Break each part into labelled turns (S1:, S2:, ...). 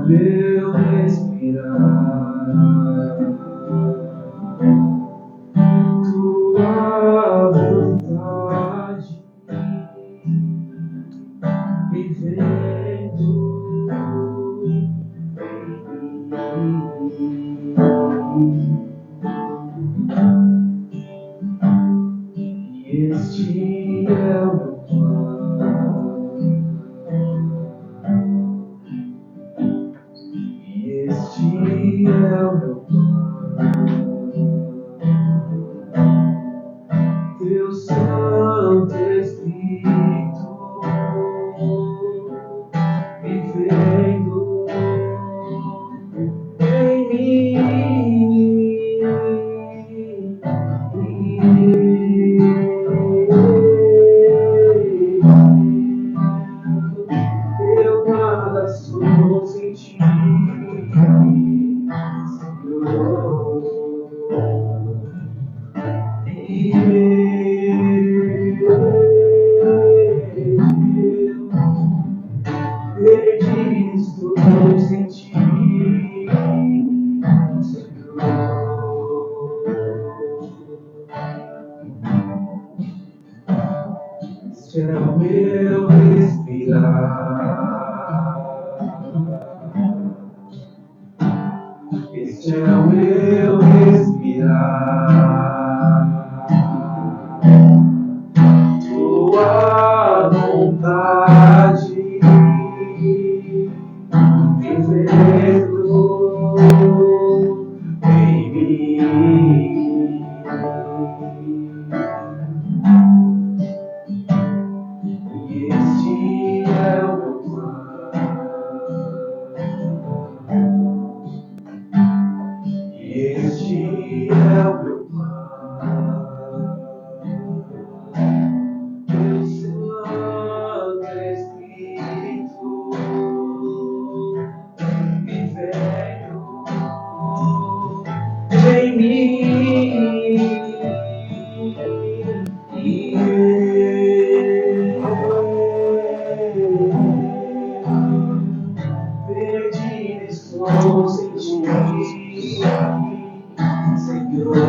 S1: o meu respirar, tua vontade vivendo e este é o meu plano, e este é o meu plano, teu Santo Espírito vivendo em mim. Eu nada sou sem ti, perdido estou sem ti, este é o meu respirar, este é o meu respirar, tua vontade vivendo em mim. E este é o meu plano, e este é o meu plano, teu Santo Espírito vivendo em mim. Perdido estou sem ti, Senhor.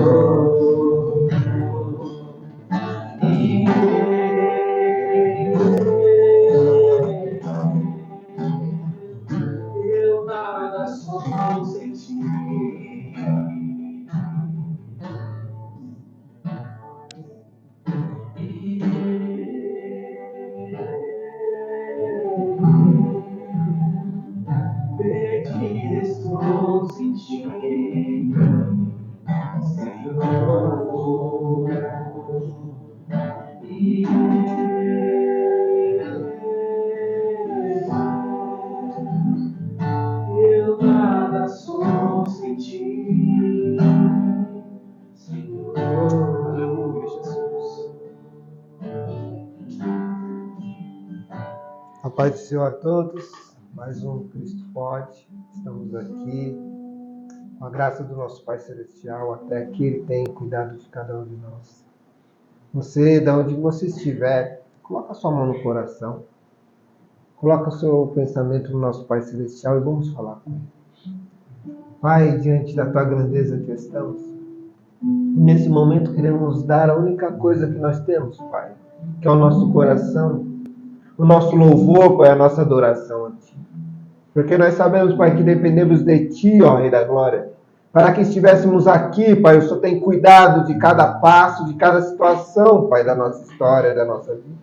S1: Eu nada sou sem ti. Perdido estou sem ti, Senhor. Eu nada sou sem ti, Senhor. Aleluia, Jesus.
S2: A paz do Senhor a todos, mais um Cristo Pode. Estamos aqui com a graça do nosso Pai Celestial, até que Ele tem cuidado de cada um de nós. Você, de onde você estiver, coloca a sua mão no coração, coloca o seu pensamento no nosso Pai Celestial e vamos falar com Ele. Pai, diante da Tua grandeza que estamos, nesse momento queremos dar a única coisa que nós temos, Pai, que é o nosso coração, o nosso louvor, Pai, a nossa adoração a Ti. Porque nós sabemos, Pai, que dependemos de Ti, ó Rei da Glória. Para que estivéssemos aqui, Pai, o Senhor tem cuidado de cada passo, de cada situação, Pai, da nossa história, da nossa vida.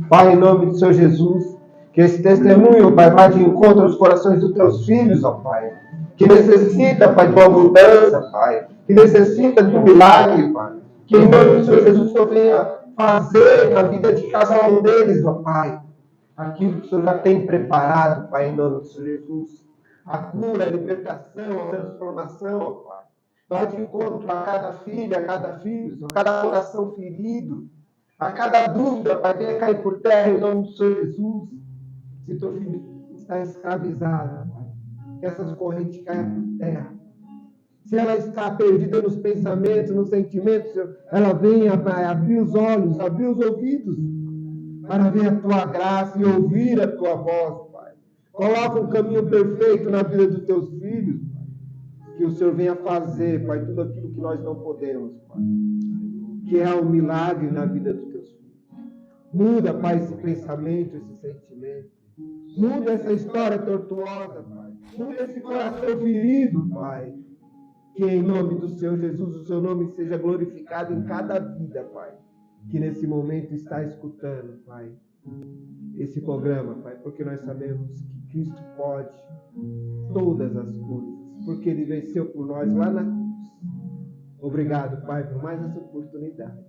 S2: Pai, em nome do Senhor Jesus, que esse testemunho, Pai, vá de encontro aos corações dos Teus filhos, ó Pai. Que necessita, Pai, de uma mudança, Pai. Que necessita de um milagre, Pai. Que em nome do Senhor Jesus, o Senhor venha fazer na vida de cada um deles, ó Pai, aquilo que o Senhor já tem preparado, Pai, em nome do Senhor Jesus. A cura, a libertação, a transformação, ó Pai. Vai de encontro a cada filha, a cada filho, a cada coração ferido, a cada dúvida, Pai, venha cair por terra em nome do Senhor Jesus. Se teu filho está escravizado, Pai, que essas correntes caiam por terra. Se ela está perdida nos pensamentos, nos sentimentos, ela venha, Pai, abrir os olhos, abrir os ouvidos, para ver a Tua graça e ouvir a Tua voz, Pai. Coloca um caminho perfeito na vida dos teus filhos, Pai. Que o Senhor venha fazer, Pai, tudo aquilo que nós não podemos, Pai. Que é um milagre na vida dos teus filhos. Muda, Pai, esse pensamento, esse sentimento. Muda essa história tortuosa, Pai. Muda esse coração ferido, Pai. Que em nome do Senhor Jesus, o seu nome seja glorificado em cada vida, Pai. Que nesse momento está escutando, Pai, esse programa, Pai. Porque nós sabemos que Cristo pode todas as coisas. Porque Ele venceu por nós lá na cruz. Obrigado, Pai, por mais essa oportunidade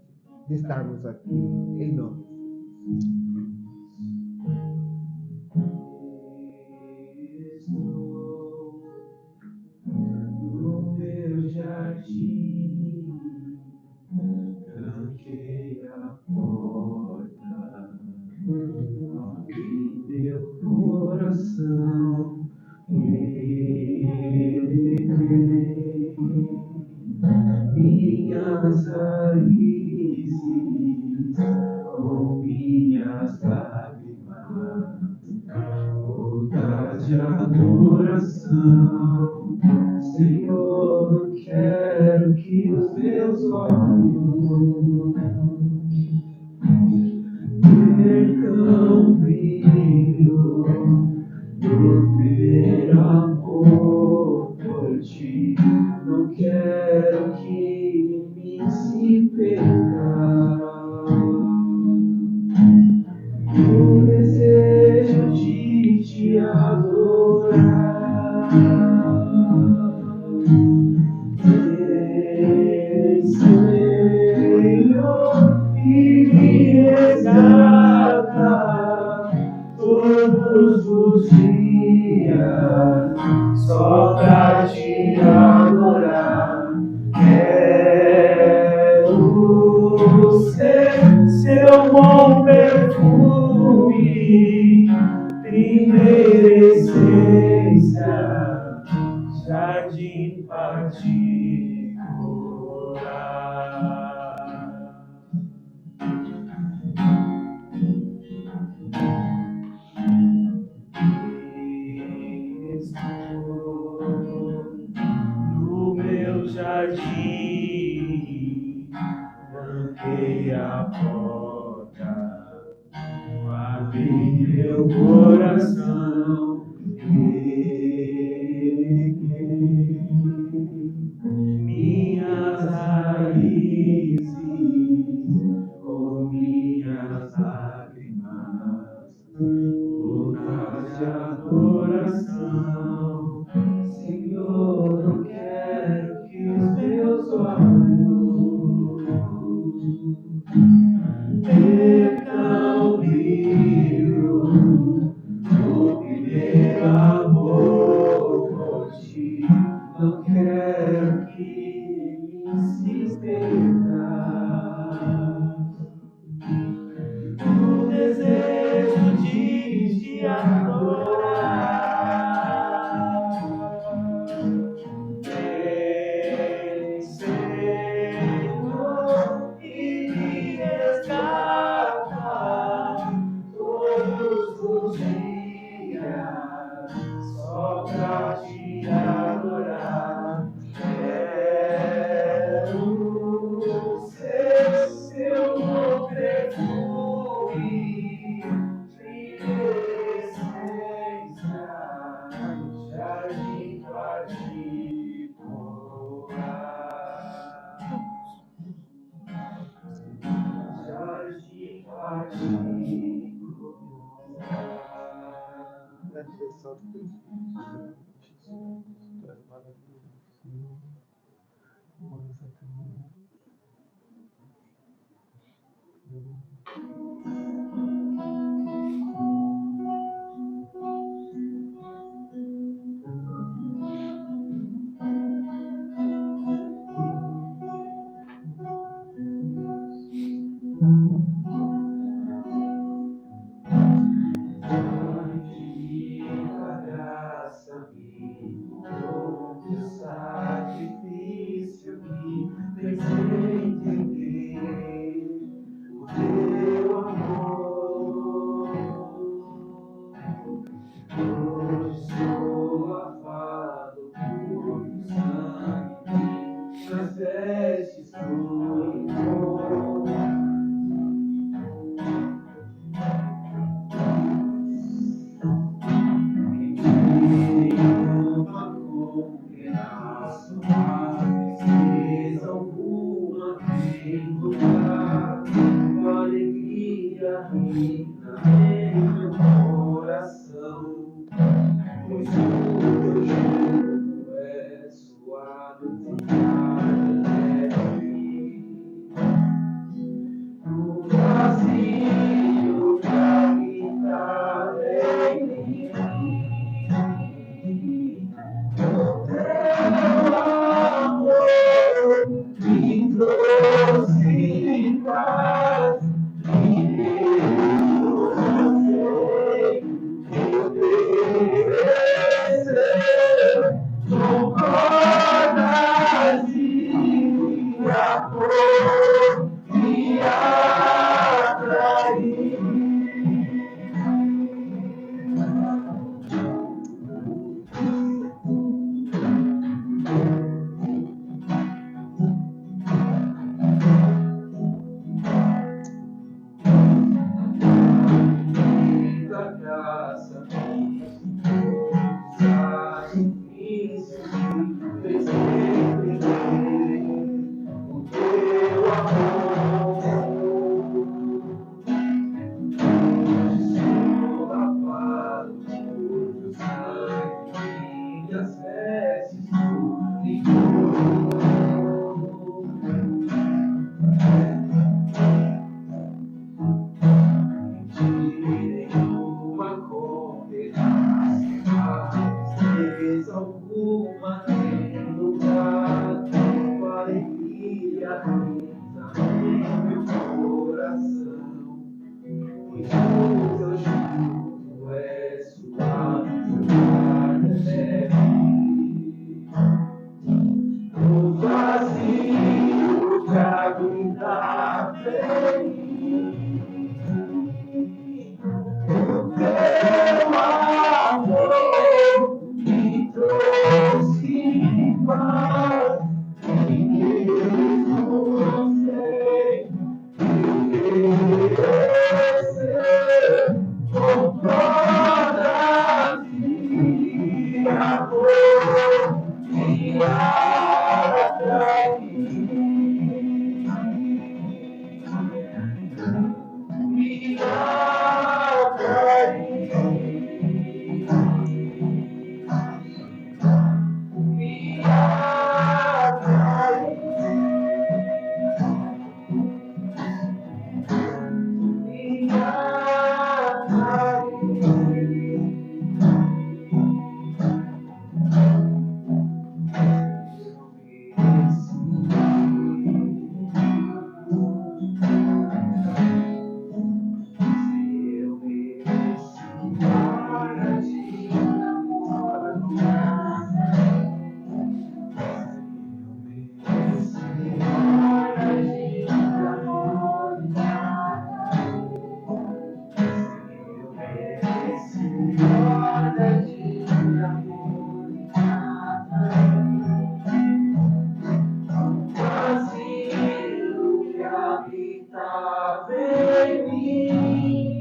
S2: de estarmos aqui. Em nome de Jesus.
S1: No meu jardim, tranquei a porta, abri meu coração, entreguei minhas raízes com minhas lágrimas, gotas de adoração. Senhor, quero que os meus olhos percam o brilho do primeiro amor por ti. Não quero que me se perca o desejo de te adorar. Senhor, e me resgata todos os dias só pra te adorar. Quero ser seu bom perfume, primeira essência, jardim particular. Estou no meu jardim, tranquei a porta, abri meu coração, peguei minhas raízes com minhas lágrimas, gotas de adoração. Senhor, eu quero que os meus olhos percam o brilho do primeiro amor por ti. Não quero que me se perca o desejo de te adorar. Vem, Senhor, e me resgata todos os dias só pra te adorar. Quero ser seu bom perfume, primeira essência, jardim particular. Jardim particular.
S2: Na direção do teu Espírito. Tu és maravilhoso, Senhor. Vamos até
S1: Santifica, graça-me, o sacrifício que fez alguma tem lugar, tua alegria habita no meu coração, pois o teu jugo é suave, teu fardo é leve. No vazio caminhar bem, o teu amor me trouxe paz, e mesmo sem merecer, com toda de amor me atraí. Me atraí. Me atraí. Me vazio que habitava em mim,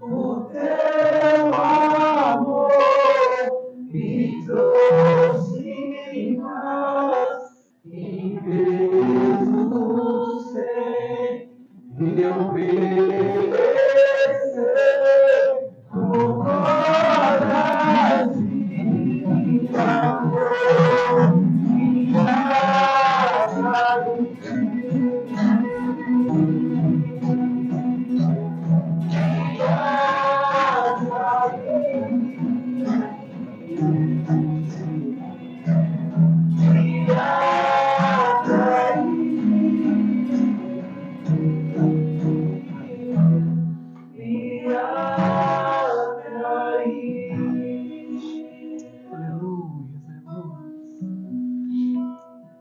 S1: o teu amor me trouxe paz, e mesmo sem eu merecer, o coração de amor me atraiu.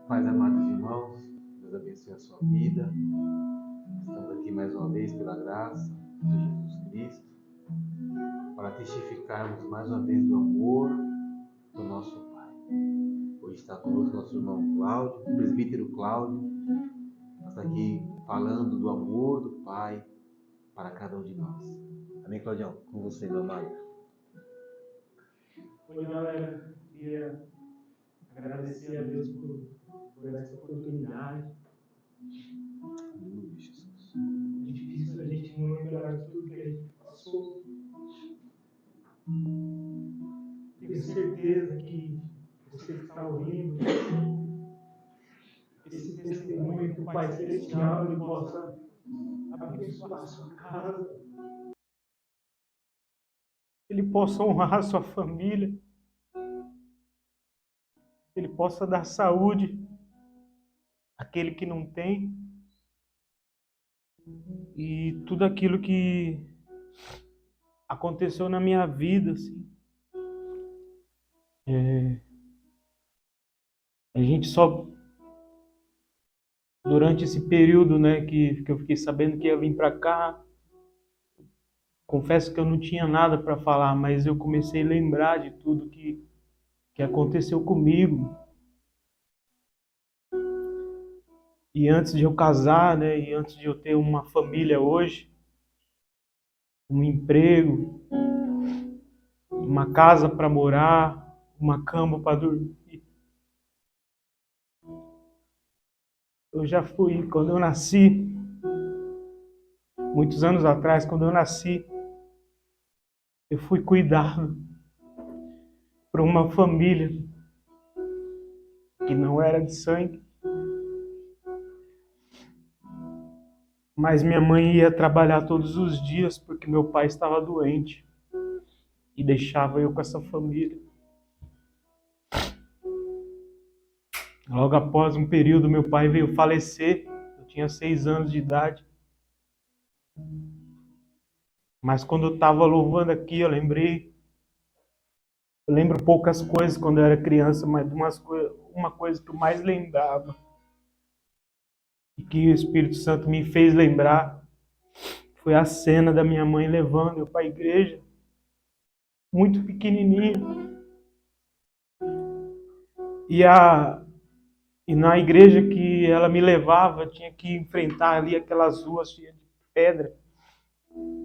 S3: Pais amados irmãos, Deus abençoe a sua vida. Estamos aqui mais uma vez pela graça de Jesus Cristo para testificarmos mais uma vez do amor do nosso Pai. Hoje está conosco nosso irmão Cláudio, o presbítero Cláudio, está aqui falando do amor do Pai para cada um de nós. Amém, Claudião? Com você, meu amado.
S4: Oi, galera. Queria agradecer a Deus por essa oportunidade.
S3: Aleluia, Jesus.
S4: É difícil a gente não lembrar de tudo que a gente passou. Tenho certeza que você que está ouvindo, esse testemunho que o Pai Celestial ele possa abençoar a sua casa, Ele possa honrar a sua família, Ele possa dar saúde àquele que não tem, e tudo aquilo que aconteceu na minha vida, assim, a gente só, durante esse período, né, que eu fiquei sabendo que ia vir para cá, confesso que eu não tinha nada para falar, mas eu comecei a lembrar de tudo que aconteceu comigo. E antes de eu casar, né, e antes de eu ter uma família hoje, um emprego, uma casa para morar, uma cama para dormir, eu já fui, quando eu nasci, muitos anos atrás, quando eu nasci, eu fui cuidado por uma família que não era de sangue, mas minha mãe ia trabalhar todos os dias porque meu pai estava doente. e deixava eu com essa família. Logo após um período, meu pai veio falecer. Eu tinha 6 anos de idade. Mas quando eu estava louvando aqui, eu lembro poucas coisas quando eu era criança, mas uma coisa que eu mais lembrava e que o Espírito Santo me fez lembrar foi a cena da minha mãe levando eu para a igreja, muito pequenininho. E na igreja que ela me levava, tinha que enfrentar ali aquelas ruas cheias de pedra,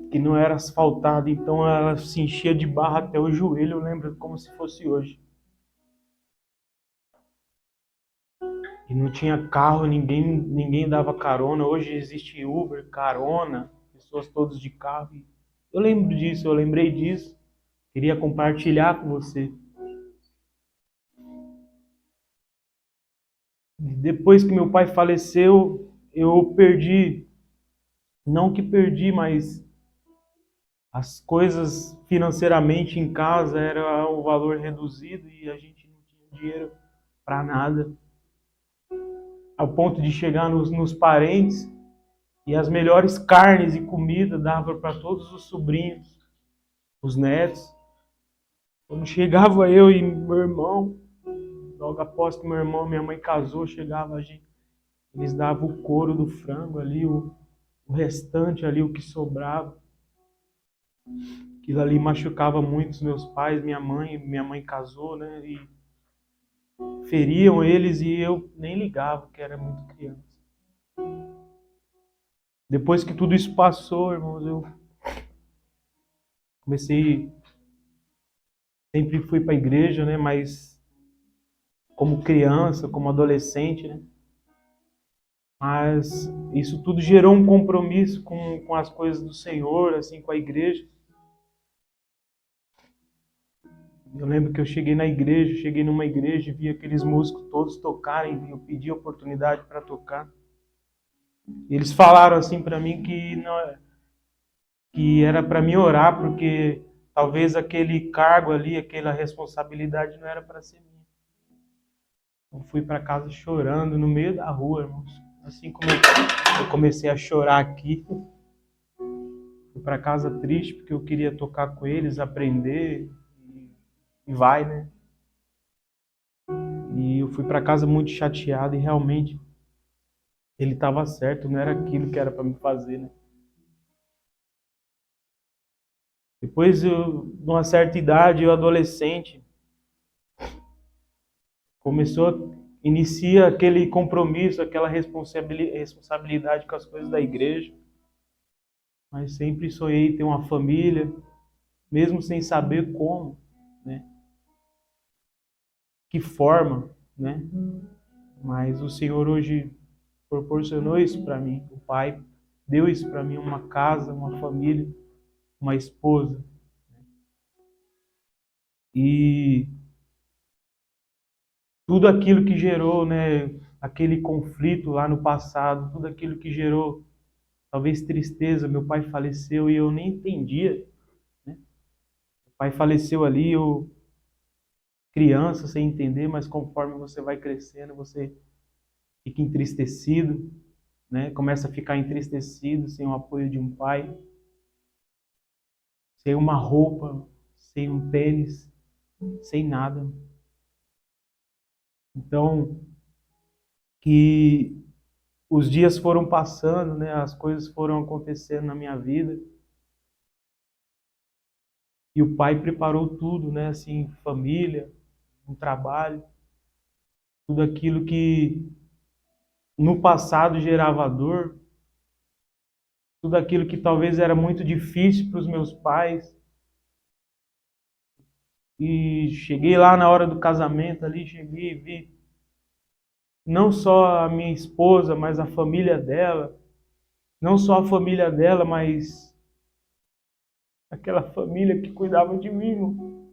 S4: que não era asfaltada, então ela se enchia de barro até o joelho, eu lembro como se fosse hoje. E não tinha carro, ninguém dava carona. Hoje existe Uber, carona, pessoas todas de carro. Eu lembro disso, eu lembrei disso. Queria compartilhar com você. Depois que meu pai faleceu, eu perdi, não que perdi, mas as coisas financeiramente em casa era um valor reduzido e a gente não tinha dinheiro para nada. Ao ponto de chegar nos parentes e as melhores carnes e comida dava para todos os sobrinhos, os netos. Quando chegava eu e meu irmão, logo após que meu irmão e minha mãe casou, chegava a gente, eles davam o couro do frango ali, o restante ali, o que sobrava. Aquilo ali machucava muito os meus pais, minha mãe casou, né? E feriam eles e eu nem ligava, que era muito criança. Depois que tudo isso passou, irmãos, eu comecei, sempre fui para a igreja, né? Mas como criança, como adolescente, né? Mas isso tudo gerou um compromisso com as coisas do Senhor, assim, com a igreja. Eu lembro que eu cheguei numa igreja e vi aqueles músicos todos tocarem, e eu pedi oportunidade para tocar. E eles falaram assim para mim que era para mim orar, porque talvez aquele cargo ali, aquela responsabilidade não era para ser minha. Eu fui para casa chorando no meio da rua, irmãos. Assim como eu comecei a chorar aqui. Fui para casa triste porque eu queria tocar com eles, aprender e vai, né? E eu fui para casa muito chateado e realmente ele estava certo, não era aquilo que era para me fazer, né? Depois, de uma certa idade, eu adolescente, inicia aquele compromisso, aquela responsabilidade com as coisas da igreja. Mas sempre sonhei ter uma família, mesmo sem saber como, né? Que forma, né? Mas o Senhor hoje proporcionou isso para mim. O Pai deu isso para mim, uma casa, uma família, uma esposa. E tudo aquilo que gerou, né, aquele conflito lá no passado, tudo aquilo que gerou talvez tristeza, meu pai faleceu e eu nem entendia, né? Meu pai faleceu ali, eu criança sem entender, mas conforme você vai crescendo, você fica entristecido, né? Começa a ficar entristecido sem o apoio de um pai, sem uma roupa, sem um tênis, sem nada. Então, que os dias foram passando, né? As coisas foram acontecendo na minha vida. E o pai preparou tudo, né? Assim, família, um trabalho, tudo aquilo que no passado gerava dor, tudo aquilo que talvez era muito difícil para os meus pais. E cheguei lá na hora do casamento ali, cheguei e vi não só a minha esposa, mas a família dela, não só a família dela, mas aquela família que cuidava de mim.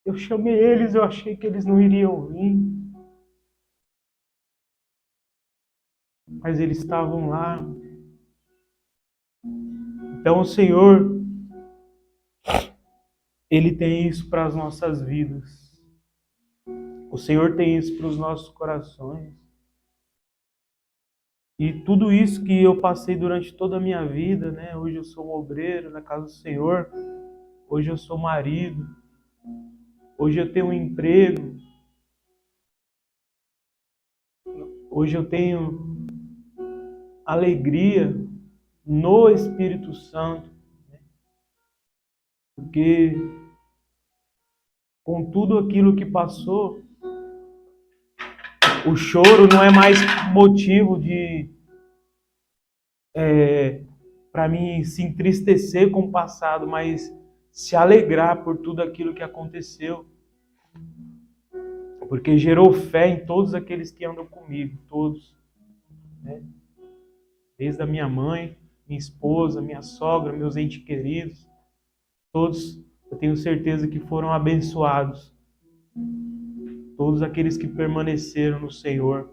S4: Eu chamei eles, eu achei que eles não iriam vir, mas eles estavam lá. Então o Senhor Ele tem isso para as nossas vidas. O Senhor tem isso para os nossos corações. E tudo isso que eu passei durante toda a minha vida, né? Hoje eu sou um obreiro na casa do Senhor. Hoje eu sou marido. Hoje eu tenho um emprego. Hoje eu tenho alegria no Espírito Santo. Porque com tudo aquilo que passou, o choro não é mais motivo de para mim se entristecer com o passado, mas se alegrar por tudo aquilo que aconteceu. Porque gerou fé em todos aqueles que andam comigo, todos. Né? Desde a minha mãe, minha esposa, minha sogra, meus entes queridos, todos eu tenho certeza que foram abençoados. Todos aqueles que permaneceram no Senhor.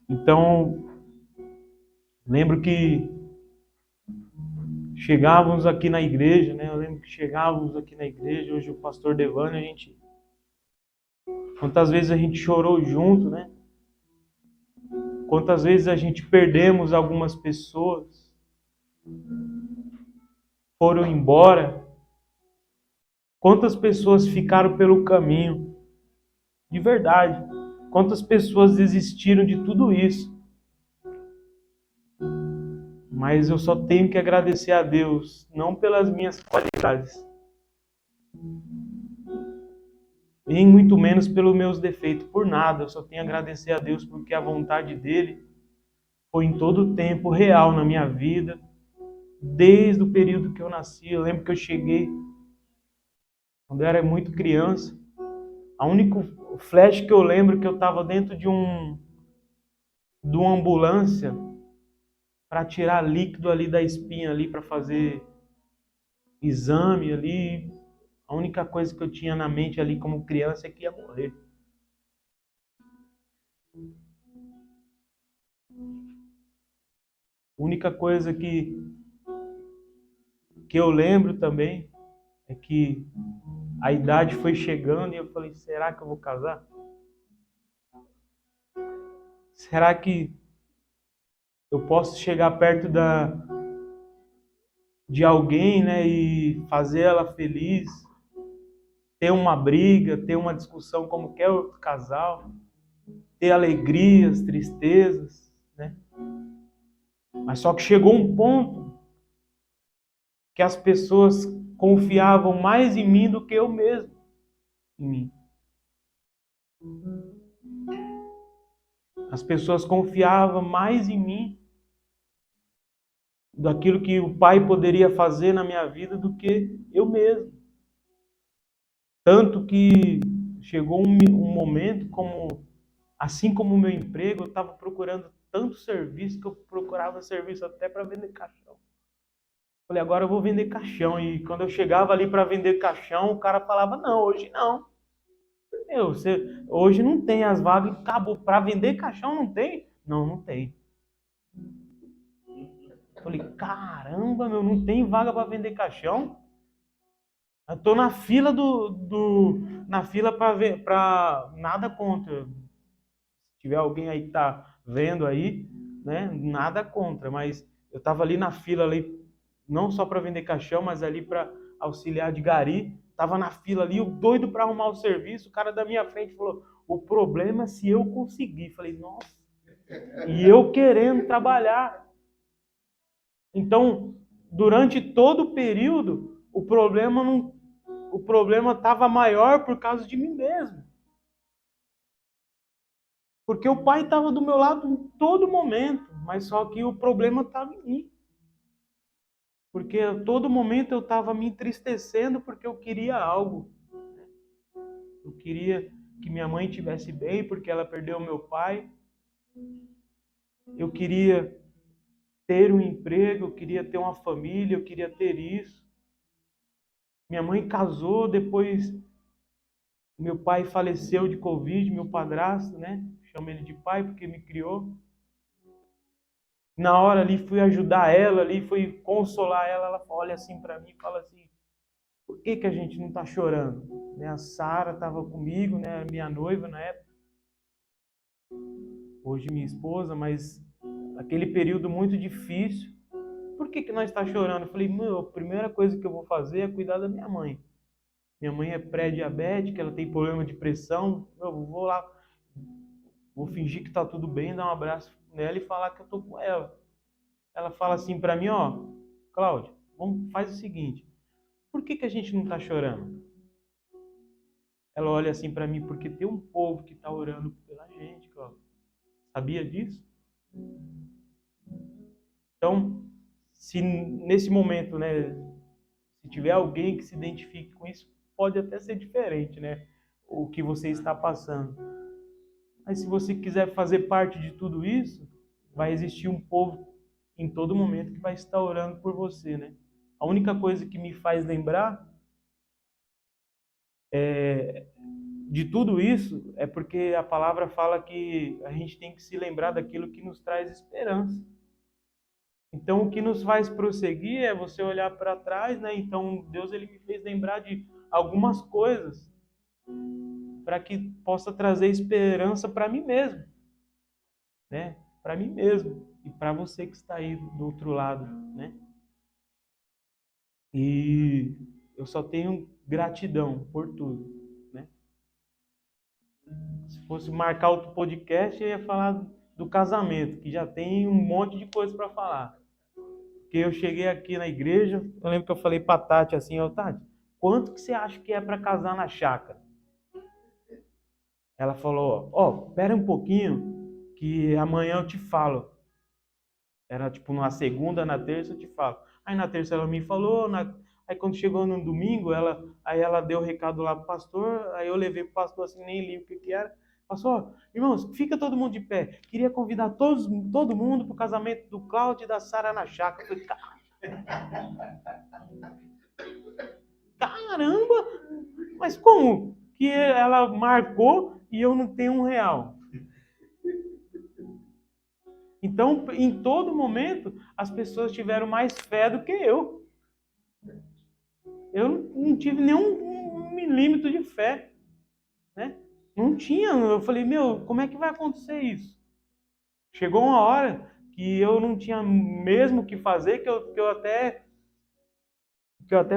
S4: Então, lembro que chegávamos aqui na igreja, né? Eu lembro que chegávamos aqui na igreja, hoje o pastor Devânio, quantas vezes a gente chorou junto, né? Quantas vezes a gente perdemos algumas pessoas, foram embora. Quantas pessoas ficaram pelo caminho, de verdade. Quantas pessoas desistiram de tudo isso. Mas eu só tenho que agradecer a Deus, não pelas minhas qualidades, nem muito menos pelos meus defeitos, por nada. Eu só tenho a agradecer a Deus porque a vontade dele foi em todo o tempo real na minha vida, desde o período que eu nasci. Eu lembro que eu cheguei, quando eu era muito criança, a único flash que eu lembro que eu estava dentro de uma ambulância para tirar líquido ali da espinha ali, para fazer exame ali. A única coisa que eu tinha na mente ali como criança é que ia morrer. A única coisa que eu lembro também é que a idade foi chegando e eu falei, será que eu vou casar? Será que eu posso chegar perto de alguém, né, e fazer ela feliz? Ter uma briga, ter uma discussão como qualquer outro casal, ter alegrias, tristezas, né? Mas só que chegou um ponto que as pessoas confiavam mais em mim do que eu mesmo em mim. As pessoas confiavam mais em mim, daquilo que o Pai poderia fazer na minha vida, do que eu mesmo. Tanto que chegou um momento, assim como o meu emprego, eu estava procurando tanto serviço que eu procurava serviço até para vender caixão. Falei, agora eu vou vender caixão. E quando eu chegava ali para vender caixão, o cara falava, não, hoje não. Hoje não tem as vagas, acabou. Para vender caixão não tem? Não, não tem. Falei, caramba, não tem vaga para vender caixão? Eu tô na fila na fila para nada contra. Se tiver alguém aí que tá vendo aí, né? Nada contra, mas eu tava ali na fila ali, não só para vender caixão, mas ali para auxiliar de gari. Tava na fila ali, eu doido para arrumar o serviço. O cara da minha frente falou: "O problema é se eu conseguir". Falei: "Nossa". E eu querendo trabalhar. Então, durante todo o período, o problema estava maior por causa de mim mesmo. Porque o Pai estava do meu lado em todo momento, mas só que o problema estava em mim. Porque a todo momento eu estava me entristecendo porque eu queria algo. Eu queria que minha mãe estivesse bem porque ela perdeu meu pai. Eu queria ter um emprego, eu queria ter uma família, eu queria ter isso. Minha mãe casou, depois meu pai faleceu de Covid, meu padrasto, né? Chamo ele de pai porque me criou. Na hora ali fui ajudar ela, ali fui consolar ela, ela olha assim para mim e fala assim: Por que que a gente não está chorando? Né? A Sara estava comigo, né? Minha noiva na época, hoje minha esposa, mas aquele período muito difícil. Por que que nós está chorando? Eu falei, meu, a primeira coisa que eu vou fazer é cuidar da minha mãe. Minha mãe é pré-diabética, ela tem problema de pressão. Eu vou lá, vou fingir que está tudo bem, dar um abraço nela e falar que eu estou com ela. Ela fala assim para mim, ó, Cláudia, faz o seguinte, por que que a gente não está chorando? Ela olha assim para mim, porque tem um povo que está orando pela gente, Cláudia. Sabia disso? Então, se nesse momento, né, se tiver alguém que se identifique com isso, pode até ser diferente, né, o que você está passando. Mas se você quiser fazer parte de tudo isso, vai existir um povo em todo momento que vai estar orando por você, né? A única coisa que me faz lembrar de tudo isso é porque a palavra fala que a gente tem que se lembrar daquilo que nos traz esperança. Então, o que nos faz prosseguir é você olhar para trás, né? Então, Deus ele me fez lembrar de algumas coisas para que possa trazer esperança para mim mesmo, né? Para mim mesmo e para você que está aí do outro lado, né? E eu só tenho gratidão por tudo, né? Se fosse marcar outro podcast, eu ia falar do casamento, que já tem um monte de coisa para falar. Porque eu cheguei aqui na igreja, eu lembro que eu falei para Tati assim, ó, Tati, quanto que você acha que é para casar na chácara? Ela falou, ó, espera um pouquinho, que amanhã eu te falo. Era tipo numa segunda, na terça eu te falo. Aí na terça ela me falou, aí quando chegou no domingo, ela deu o recado lá pro pastor, aí eu levei pro pastor assim, nem li o que era. Pastor, irmãos, fica todo mundo de pé. Queria convidar todo mundo pro casamento do Cláudio e da Sara na chácara. Eu falei, caramba! Mas como que ela marcou e eu não tenho R$1? Então, em todo momento, as pessoas tiveram mais fé do que eu. Eu não tive nenhum milímetro de fé, né? Não tinha. Eu falei, meu, como é que vai acontecer isso? Chegou uma hora que eu não tinha mesmo o que fazer, que eu até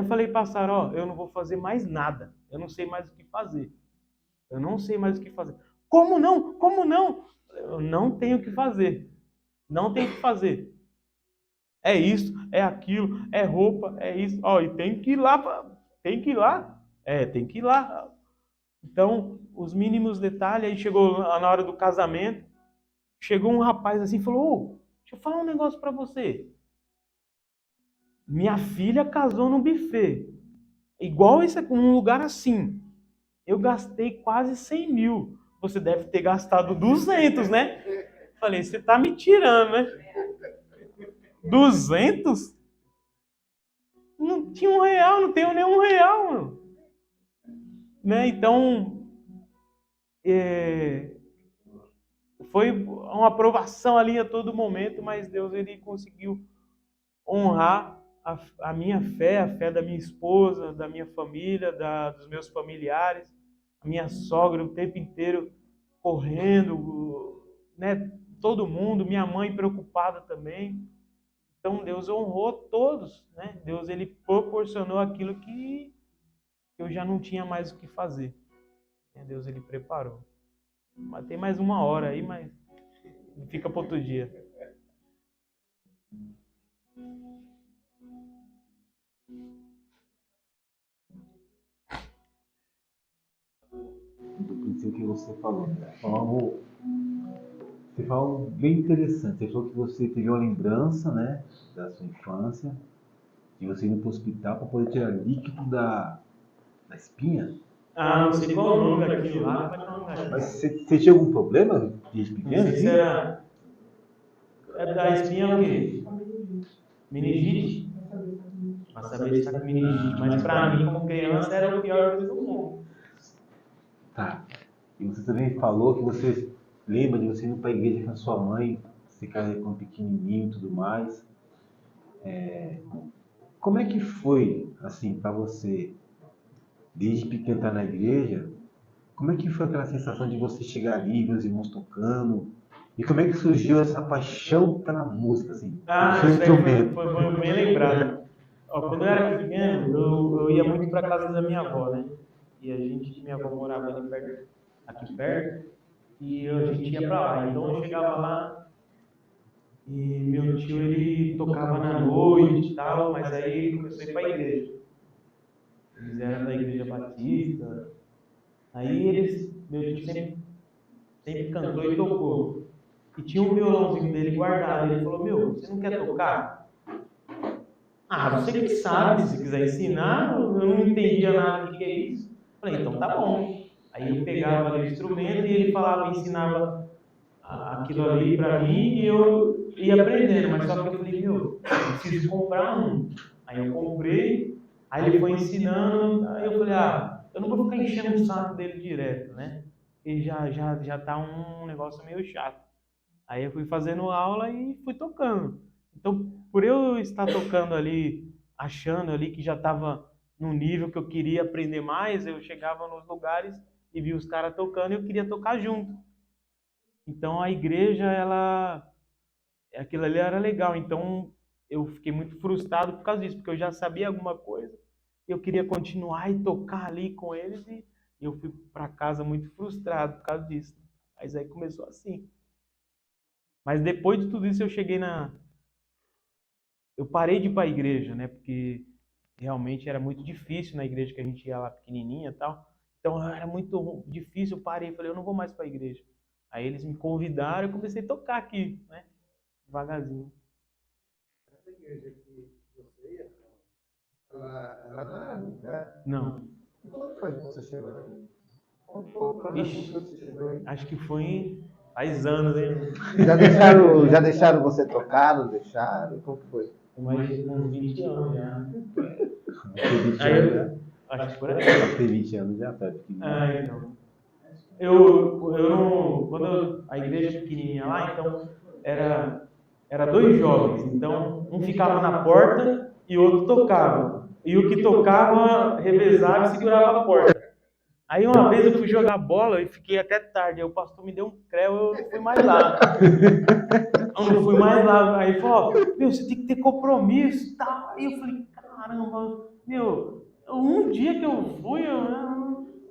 S4: falei para a Sara, ó, eu não vou fazer mais nada. Eu não sei mais o que fazer. Eu não sei mais o que fazer. Como não? Como não? Eu não tenho o que fazer. Não tenho o que fazer. É isso, é aquilo, é roupa, é isso. Ó, e tem que ir lá, tem que ir lá. É, tem que ir lá. Então, os mínimos detalhes, aí chegou na hora do casamento, chegou um rapaz assim e falou, ô, deixa eu falar um negócio para você. Minha filha casou num buffet, igual esse aqui, num lugar assim. Eu gastei quase 100 mil. Você deve ter gastado 200, né? Falei, você tá me tirando, né? 200? Não tinha R$1, não tenho nem R$1, mano. Né? Então, foi uma aprovação ali a todo momento, mas Deus ele conseguiu honrar a minha fé, a fé da minha esposa, da minha família, dos meus familiares, a minha sogra o tempo inteiro correndo, né? Todo mundo, minha mãe preocupada também. Então Deus honrou todos, né? Deus ele proporcionou aquilo que eu já não tinha mais o que fazer. Deus ele preparou. Mas tem mais 1 hora aí, mas fica para outro dia.
S3: Do princípio que você falou. Você falou bem interessante. Você falou que você teve uma lembrança, né, da sua infância, de você ir para o hospital para poder tirar líquido da espinha.
S4: Ah, não sei qual o nome daquilo lá, mas não é.
S3: Mas você tinha algum problema desde
S4: Não
S3: pequeno?
S4: sei se era. É da espinha é o quê? Meningite? Pra saber se tá com meningite. Mas pra mim, como criança, era o pior coisa do mundo.
S3: Tá. E você também falou que você lembra de você ir para a igreja com a sua mãe, você quando pequenininho e tudo mais. Como é que foi, assim, para você, desde pequeno estar na igreja, como é que foi aquela sensação de você chegar ali, ver os irmãos tocando? E como é que surgiu essa paixão pela música, assim, pelo
S4: Ah,
S3: seu
S4: isso aí
S3: instrumento?
S4: foi bem lembrado. Ó, quando eu era pequeno, eu ia muito para casa da minha avó, né? E minha avó morava ali perto, aqui perto, e a gente ia para lá. Então eu chegava lá e meu tio ele tocava na noite e tal, mas aí ele começou a ir para a igreja. Eles eram da igreja batista. Meu tio sempre cantou e tocou. E tinha um violãozinho dele guardado. Ele falou: Meu, você não quer tocar? Ah, você que sabe, se quiser ensinar, eu não entendia nada do que é isso. Falei: Então tá bom. Aí eu pegava ali o instrumento e ele falava, ensinava aquilo ali para mim e eu ia aprendendo. Mas só que eu falei: Meu, eu preciso comprar um. Aí eu comprei, aí ele foi ensinando. Aí eu falei: Eu não vou ficar enchendo o saco dele direto, né? E já tá um negócio meio chato. Aí eu fui fazendo aula e fui tocando. Então, por eu estar tocando ali, achando ali que já estava no nível que eu queria aprender mais, eu chegava nos lugares e via os caras tocando e eu queria tocar junto. Então a igreja, aquilo ali era legal. Então eu fiquei muito frustrado por causa disso, porque eu já sabia alguma coisa, eu queria continuar e tocar ali com eles e eu fui para casa muito frustrado por causa disso. Mas aí começou assim. Mas depois de tudo isso eu parei de ir para a igreja, né? Porque realmente era muito difícil na igreja que a gente ia lá pequenininha e tal. Então era muito difícil, eu parei, falei, eu não vou mais para a igreja. Aí eles me convidaram e eu comecei a tocar aqui, né? Devagarzinho.
S2: Essa igreja que você ia, ela não era né?
S4: Não.
S2: E quando foi que você chegou aí? Conta um pouco pra mim
S4: Ixi,
S2: quando você chegou aí.
S4: acho que foi faz anos, hein?
S2: Já deixaram você tocar, não deixaram? Como que foi?
S4: Tem mais de uns 20 anos já.
S3: Tem 20
S4: Aí
S3: anos já?
S4: acho que por aí.
S3: Tem 20 anos já, tá pequenininho.
S4: Então. Eu não. A igreja pequenininha lá, então era, era dois jovens. Então, um ficava na porta e o outro tocava. E o que tocava revezava e segurava a porta. Aí uma vez eu fui jogar bola e fiquei até tarde. Aí o pastor me deu um creu, eu não fui mais lá. Eu não fui mais lá. Aí ele falou: Meu, você tem que ter compromisso e tal. Aí eu falei: Caramba, meu, um dia que eu fui,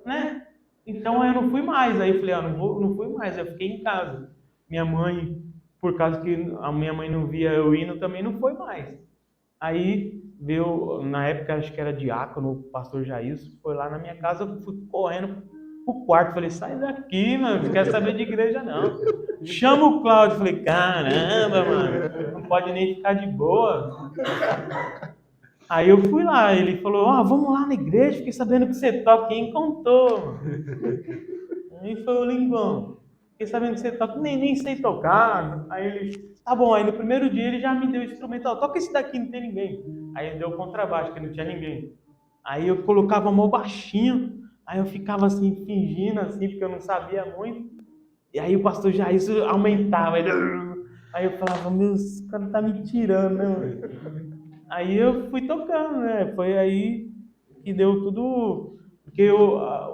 S4: né? Então eu não fui mais. Aí eu falei: não fui mais. Aí eu fiquei em casa. Minha mãe, por causa que a minha mãe não via eu indo, também não foi mais. Aí veio, na época acho que era diácono, o pastor Jair, foi lá na minha casa, eu fui correndo pro quarto, falei, sai daqui, mano, não quer saber de igreja não. Chama o Cláudio, falei, caramba, mano, não pode nem ficar de boa. Aí eu fui lá, ele falou, vamos lá na igreja, fiquei sabendo que você toca, quem contou? Aí foi o Lingão. Fiquei sabendo que você toca, nem sei tocar. Aí ele, tá bom. Aí no primeiro dia ele já me deu o instrumental, toca esse daqui, não tem ninguém. Aí ele deu o contrabaixo, que não tinha ninguém. Aí eu colocava a mão baixinho, aí eu ficava assim, fingindo assim, porque eu não sabia muito. E aí o pastor já isso aumentava. Aí eu falava, meu, esse cara tá me tirando, né, mano? Aí eu fui tocando, né? Foi aí que deu tudo. Porque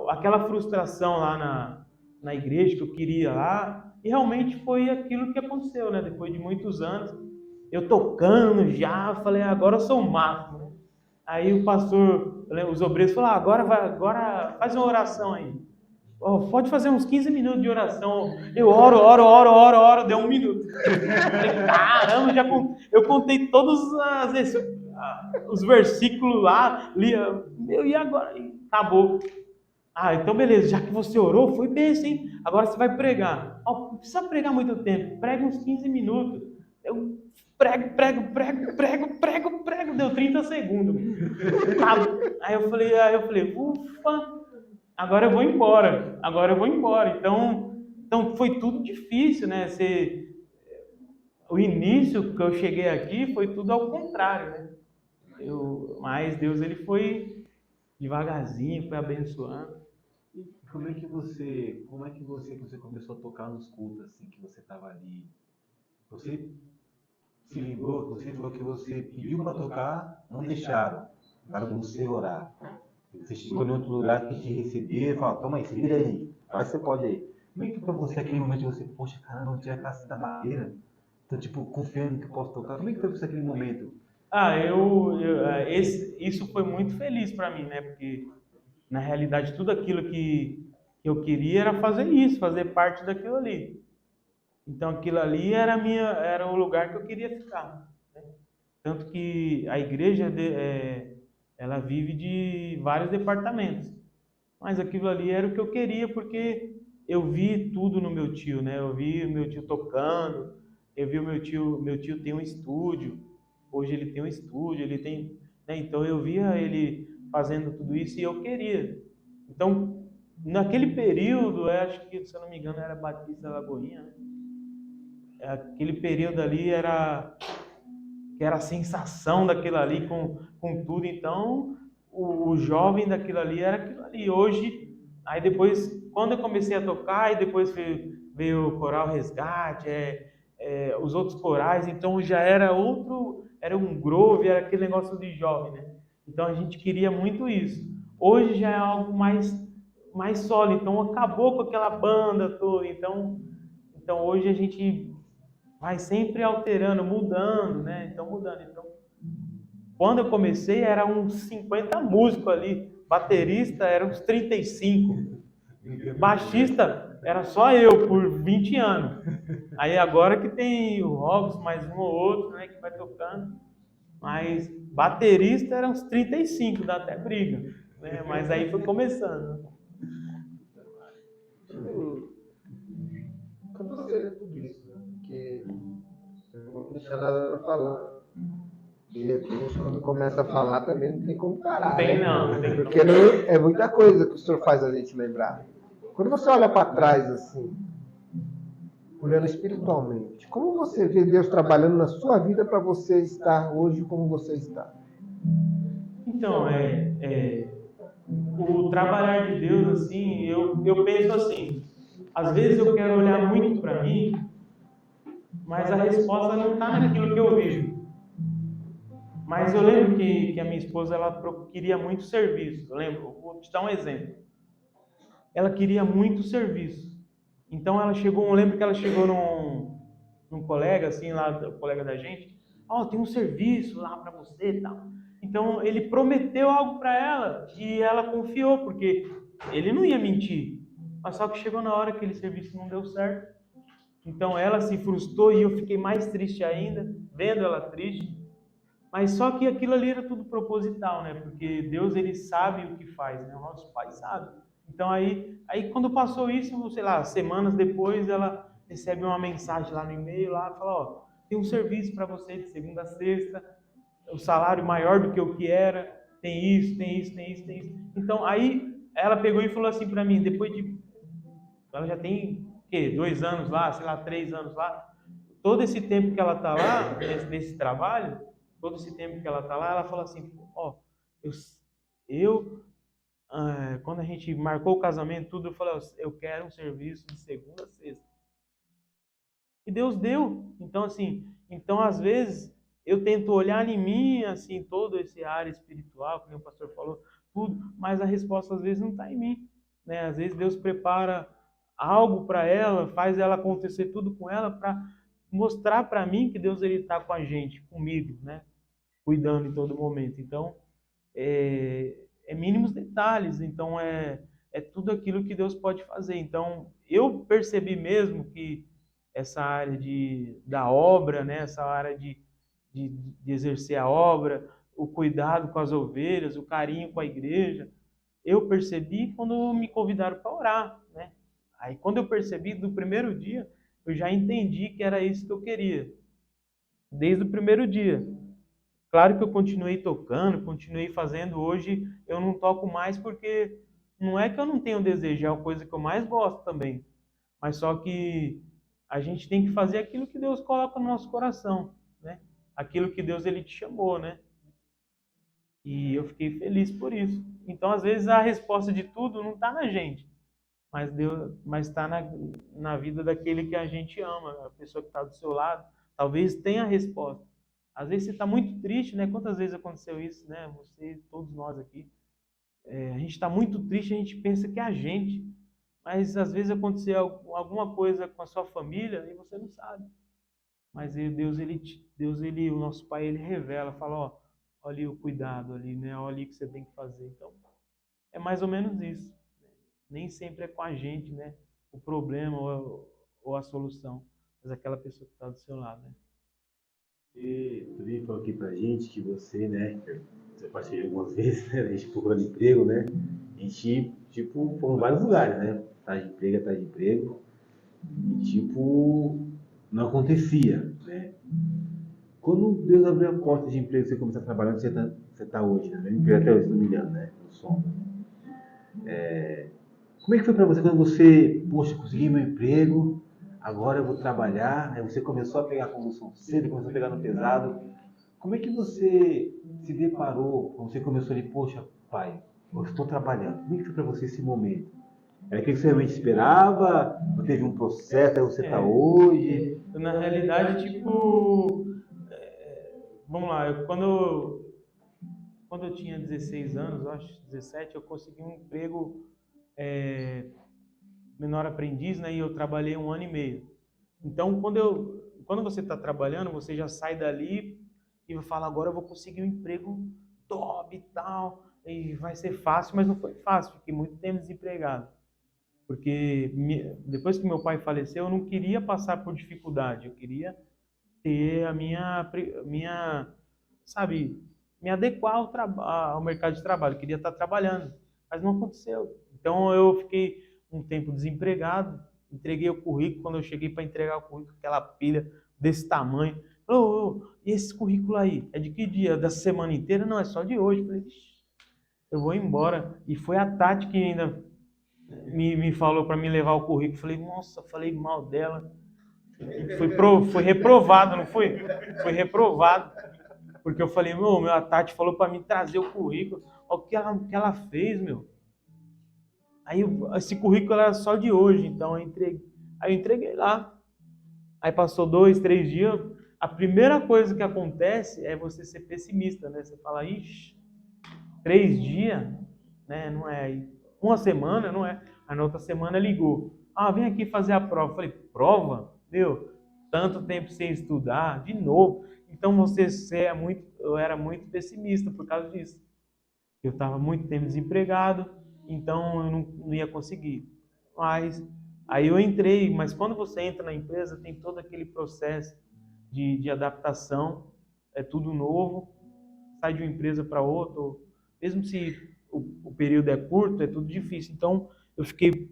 S4: aquela frustração lá na igreja que eu queria lá, e realmente foi aquilo que aconteceu, né? Depois de muitos anos, eu tocando já, falei, agora eu sou o máximo, né? Aí o pastor, os obreiros falaram, agora faz uma oração aí. Pode fazer uns 15 minutos de oração. Eu oro, deu 1 minuto. Falei, caramba, eu contei todos os versículos lá, lia, meu, e agora? E acabou. Então beleza, já que você orou, foi bem, hein? Agora você vai pregar. Não precisa pregar muito tempo, prega uns 15 minutos. Eu prego, deu 30 segundos. Aí eu falei, ufa, agora eu vou embora. Então foi tudo difícil, né? O início que eu cheguei aqui foi tudo ao contrário, né? Mas Deus ele foi devagarzinho, foi abençoando.
S3: E como é que você começou a tocar nos cultos, assim, que você estava ali? Você se lembrou, você falou que você pediu para tocar, não deixaram. Para você orar. Você chegou em outro lugar que te receber e falou, toma aí, se vira aí. Agora você pode ir. Como é que foi para você aquele momento de você, poxa, caramba, não tinha classe da barreira? Tô tipo, confiando que posso tocar. Como é que foi para você aquele momento?
S4: Isso foi muito feliz para mim, né? Porque na realidade tudo aquilo que eu queria era fazer isso, fazer parte daquilo ali. Então aquilo ali era o lugar que eu queria ficar, né? Tanto que a igreja ela vive de vários departamentos, mas aquilo ali era o que eu queria porque eu vi tudo no meu tio, né? Eu vi o meu tio tocando, eu vi o meu tio tem um estúdio, hoje ele tem um estúdio, ele tem, né? Então eu via ele fazendo tudo isso e eu queria. Então, naquele período, eu acho que, se eu não me engano, era Batista Lagoinha, né? Aquele período ali que era a sensação daquilo ali com tudo. Então, o jovem daquilo ali era aquilo ali. Hoje, aí depois, quando eu comecei a tocar, e depois veio o Coral Resgate, os outros corais, então já era outro, era um groove, era aquele negócio de jovem, né? Então a gente queria muito isso. Hoje já é algo mais sólido, então acabou com aquela banda toda. Então hoje a gente vai sempre alterando, mudando, né? Então mudando. Então, quando eu comecei, era uns 50 músicos ali, baterista era uns 35, baixista era só eu por 20 anos. Aí agora que tem o Robson, mais um ou outro, né, que vai tocando, mas baterista era uns 35, dá até briga, né? Mas aí foi começando.
S2: Quando você lê tudo isso, né? Porque não deixa nada pra falar. De repente, quando começa a falar, também não tem como parar.
S4: Não tem
S2: né?
S4: não, tem
S2: Porque é muita coisa que o senhor faz a gente lembrar. Quando você olha para trás, assim, olhando espiritualmente, como você vê Deus trabalhando na sua vida para você estar hoje como você está?
S4: Então, o trabalhar de Deus, assim, eu penso assim, às vezes eu quero olhar muito para mim, mas a resposta não está naquilo que eu vejo. Mas eu lembro que a minha esposa, ela queria muito serviço. Eu lembro, vou te dar um exemplo. Ela queria muito serviço. Então eu lembro que ela chegou num colega, assim, lá, o colega da gente, tem um serviço lá para você e tal. Então ele prometeu algo para ela e ela confiou, porque ele não ia mentir. Mas só que chegou na hora que aquele serviço não deu certo. Então ela se frustrou e eu fiquei mais triste ainda, vendo ela triste. Mas só que aquilo ali era tudo proposital, né? Porque Deus, ele sabe o que faz, né? O nosso Pai sabe. Então aí quando passou isso, sei lá, semanas depois, ela recebe uma mensagem lá no e-mail, lá, fala, tem um serviço para você de segunda a sexta, o salário maior do que o que era, tem isso, tem isso, tem isso, tem isso. Então aí ela pegou e falou assim para mim, ela já tem, o quê? 2 anos lá, sei lá, 3 anos lá, todo esse tempo que ela está lá, nesse trabalho, todo esse tempo que ela está lá, ela fala assim, quando a gente marcou o casamento, tudo, eu falei, eu quero um serviço de segunda a sexta. E Deus deu. Então, assim, às vezes, eu tento olhar em mim, assim, todo esse área espiritual, como o pastor falou, tudo, mas a resposta, às vezes, não está em mim, né? Às vezes, Deus prepara algo para ela, faz ela acontecer tudo com ela, para mostrar para mim que Deus está com a gente, comigo, né? Cuidando em todo momento. Então, é mínimos detalhes. Então, é tudo aquilo que Deus pode fazer. Então, eu percebi mesmo que essa área da obra, né? Essa área de exercer a obra, o cuidado com as ovelhas, o carinho com a igreja, eu percebi quando me convidaram para orar, né? Aí, quando eu percebi, do primeiro dia, eu já entendi que era isso que eu queria. Desde o primeiro dia. Claro que eu continuei tocando, continuei fazendo. Hoje eu não toco mais porque não é que eu não tenho desejo, é a coisa que eu mais gosto também. Mas só que a gente tem que fazer aquilo que Deus coloca no nosso coração, né? Aquilo que Deus, ele te chamou, né? E eu fiquei feliz por isso. Então, às vezes, a resposta de tudo não está na gente, mas está na vida daquele que a gente ama, a pessoa que está do seu lado, talvez tenha a resposta. Às vezes você está muito triste, né? Quantas vezes aconteceu isso, né? Você, todos nós aqui. A gente está muito triste, a gente pensa que é a gente. Mas às vezes aconteceu alguma coisa com a sua família e você não sabe. Mas Deus, o nosso Pai, ele revela, fala, ó, olha ali o cuidado ali, né? Olha ali o que você tem que fazer. Então, é mais ou menos isso. Nem sempre é com a gente, né? O problema ou a solução, mas aquela pessoa que está do seu lado, né?
S3: Você também falou aqui pra gente que você, né, você partilhou algumas vezes, né, a gente procurando emprego, né, a gente, tipo, foi em vários lugares, né, atrás de emprego, e, tipo, não acontecia, né. Quando Deus abriu a porta de emprego, você começar a trabalhar onde você tá hoje, né, no emprego até hoje, se não me engano, né, no som. Como é que foi pra você quando você, poxa, consegui meu emprego, agora eu vou trabalhar, aí você começou a pegar a condução cedo, começou a pegar no pesado. Como é que você se deparou, quando você começou ali, poxa, pai, eu estou trabalhando. Como é que foi para você esse momento? Era aquilo que você realmente esperava? Ou teve um processo, aí você está hoje?
S4: Na realidade, tipo, vamos lá, quando eu tinha 16 anos, eu acho, 17, eu consegui um emprego menor aprendiz, né, e eu trabalhei 1 ano e meio. Então, quando você está trabalhando, você já sai dali e fala, agora eu vou conseguir um emprego top e tal, e vai ser fácil, mas não foi fácil, fiquei muito tempo desempregado. Porque depois que meu pai faleceu, eu não queria passar por dificuldade, eu queria ter sabe, me adequar ao mercado de trabalho, eu queria estar trabalhando, mas não aconteceu. Então eu fiquei um tempo desempregado, entreguei o currículo, quando eu cheguei para entregar o currículo, aquela pilha desse tamanho, falou, e esse currículo aí, é de que dia? Da semana inteira? Não, é só de hoje. Eu falei, eu vou embora. E foi a Tati que ainda me falou para me levar o currículo. Falei, nossa, falei mal dela. Foi reprovado, não foi? Foi reprovado. Porque eu falei, a Tati falou para mim trazer o currículo. Olha o que ela fez, meu. Aí esse currículo era só de hoje, então eu entreguei lá. Aí passou 2, 3 dias. A primeira coisa que acontece é você ser pessimista, né? Você fala, ixi, 3 dias, né? Não é. Uma semana, não é. Aí na outra semana ligou. Ah, vem aqui fazer a prova. Eu falei, prova? Meu, tanto tempo sem estudar, de novo. Então eu era muito pessimista por causa disso. Eu estava muito tempo desempregado, então eu não ia conseguir. Mas aí eu entrei, mas quando você entra na empresa, tem todo aquele processo de adaptação, é tudo novo, sai de uma empresa para outra, mesmo se o período é curto, é tudo difícil. Então eu fiquei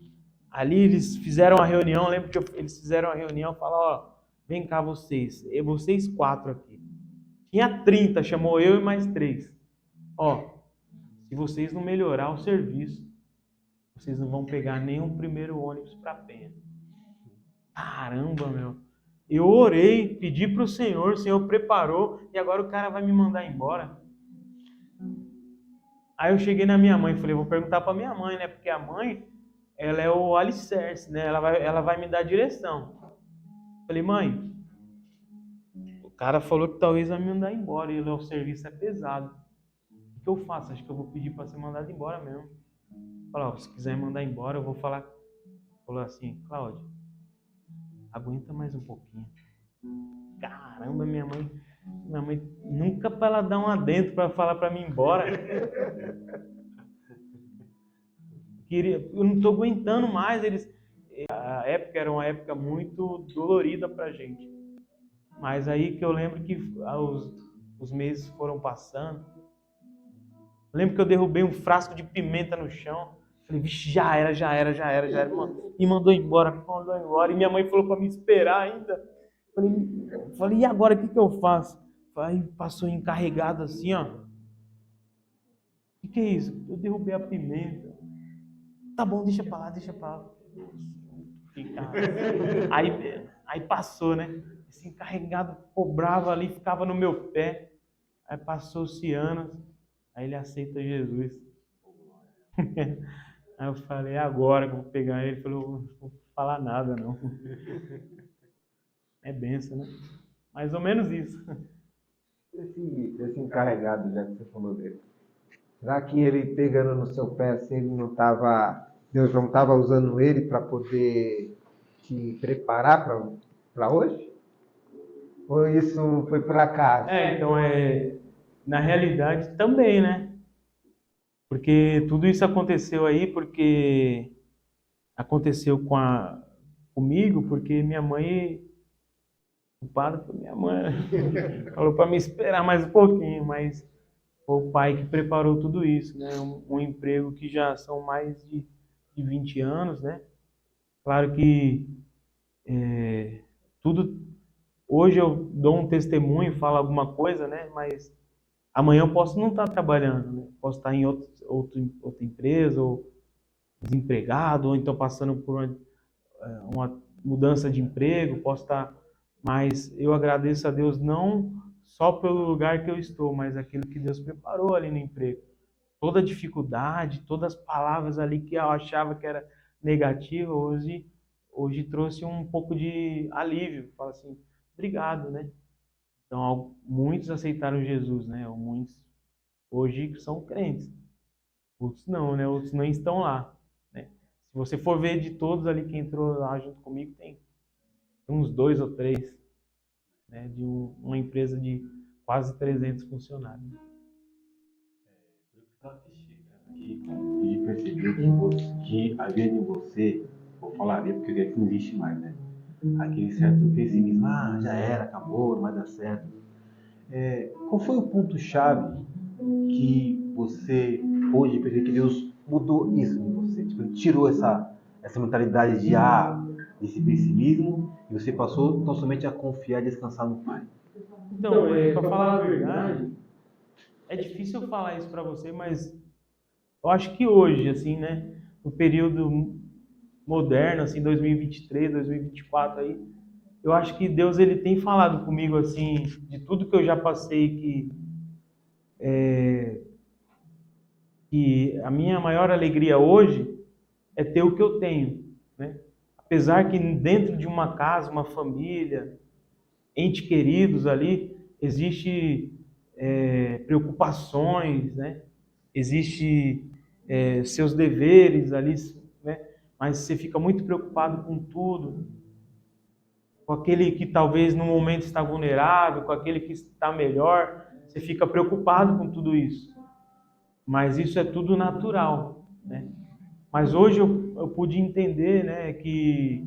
S4: ali, eles fizeram a reunião, lembro que eles fizeram a reunião, falaram, ó, vem cá vocês 4 aqui. Tinha 30, chamou eu e mais 3. Ó, se vocês não melhorar o serviço, vocês não vão pegar nenhum primeiro ônibus para Penha. Caramba, meu. Eu orei, pedi para o Senhor preparou e agora o cara vai me mandar embora. Aí eu cheguei na minha mãe, falei, vou perguntar para minha mãe, né? Porque a mãe, ela é o alicerce, né? Ela vai me dar direção. Falei, mãe, o cara falou que talvez vai me mandar embora e o serviço é pesado. O que eu faço? Acho que eu vou pedir para ser mandado embora mesmo. Falei, se quiser mandar embora, eu vou falar. Falou assim, Cláudio, aguenta mais um pouquinho. Caramba, minha mãe nunca para ela dar um adentro para falar para mim ir embora. Eu não estou aguentando mais. A época era uma época muito dolorida para gente. Mas aí que eu lembro que os meses foram passando. Eu lembro que eu derrubei um frasco de pimenta no chão. Falei, vixe, já era. Me mandou embora. E minha mãe falou para me esperar ainda. Falei, e agora o que eu faço? Aí passou encarregado assim, ó. O que é isso? Eu derrubei a pimenta. Tá bom, deixa pra lá. Aí passou, né? Esse encarregado cobrava ali, ficava no meu pé. Aí passou-se anos. Aí ele aceita Jesus. Aí eu falei, agora que eu vou pegar ele. Ele falou, não vou falar nada, não. É benção, né? Mais ou menos isso.
S2: Esse encarregado, já que você falou dele, será que ele pegando no seu pé, assim, Deus não estava usando ele para poder te preparar para hoje? Ou isso foi por acaso?
S4: Então na realidade também, né? Porque tudo isso aconteceu aí porque aconteceu comigo, porque minha mãe, o padre foi minha mãe, falou para me esperar mais um pouquinho, mas foi o pai que preparou tudo isso, né? Um emprego que já são mais de 20 anos, né? Claro que tudo. Hoje eu dou um testemunho, falo alguma coisa, né? Mas amanhã eu posso não estar trabalhando, né? Posso estar em outra empresa, ou desempregado, ou então passando por uma mudança de emprego, posso estar. Mas eu agradeço a Deus não só pelo lugar que eu estou, mas aquilo que Deus preparou ali no emprego. Toda dificuldade, todas as palavras ali que eu achava que era negativa, hoje trouxe um pouco de alívio. Fala assim, obrigado, né? Então, muitos aceitaram Jesus, né? Muitos hoje são crentes. Outros não, né? Outros não estão lá, né? Se você for ver de todos ali que entrou lá junto comigo, tem uns 2 ou 3, né? De uma empresa de quase 300 funcionários.
S3: E pude perceber que havia em você, vou falar havia porque aqui não existe mais, né? Aquele certo pessimismo, já era, acabou, não vai dar certo. Qual foi o ponto-chave que você pôde perceber que Deus mudou isso em você? Tipo, ele tirou essa mentalidade desse pessimismo e você passou tão somente a confiar e descansar no Pai.
S4: Então, para falar a verdade, é difícil eu falar isso para você, mas eu acho que hoje, assim, né, no período moderno, assim, 2023, 2024 aí, eu acho que Deus ele tem falado comigo assim, de tudo que eu já passei, que a minha maior alegria hoje é ter o que eu tenho, né? Apesar que dentro de uma casa, uma família, entes queridos ali, existe preocupações, né? Existe seus deveres ali, né? Mas você fica muito preocupado com tudo, com aquele que talvez no momento está vulnerável, com aquele que está melhor, você fica preocupado com tudo isso. Mas isso é tudo natural, né? Mas hoje eu pude entender, né, que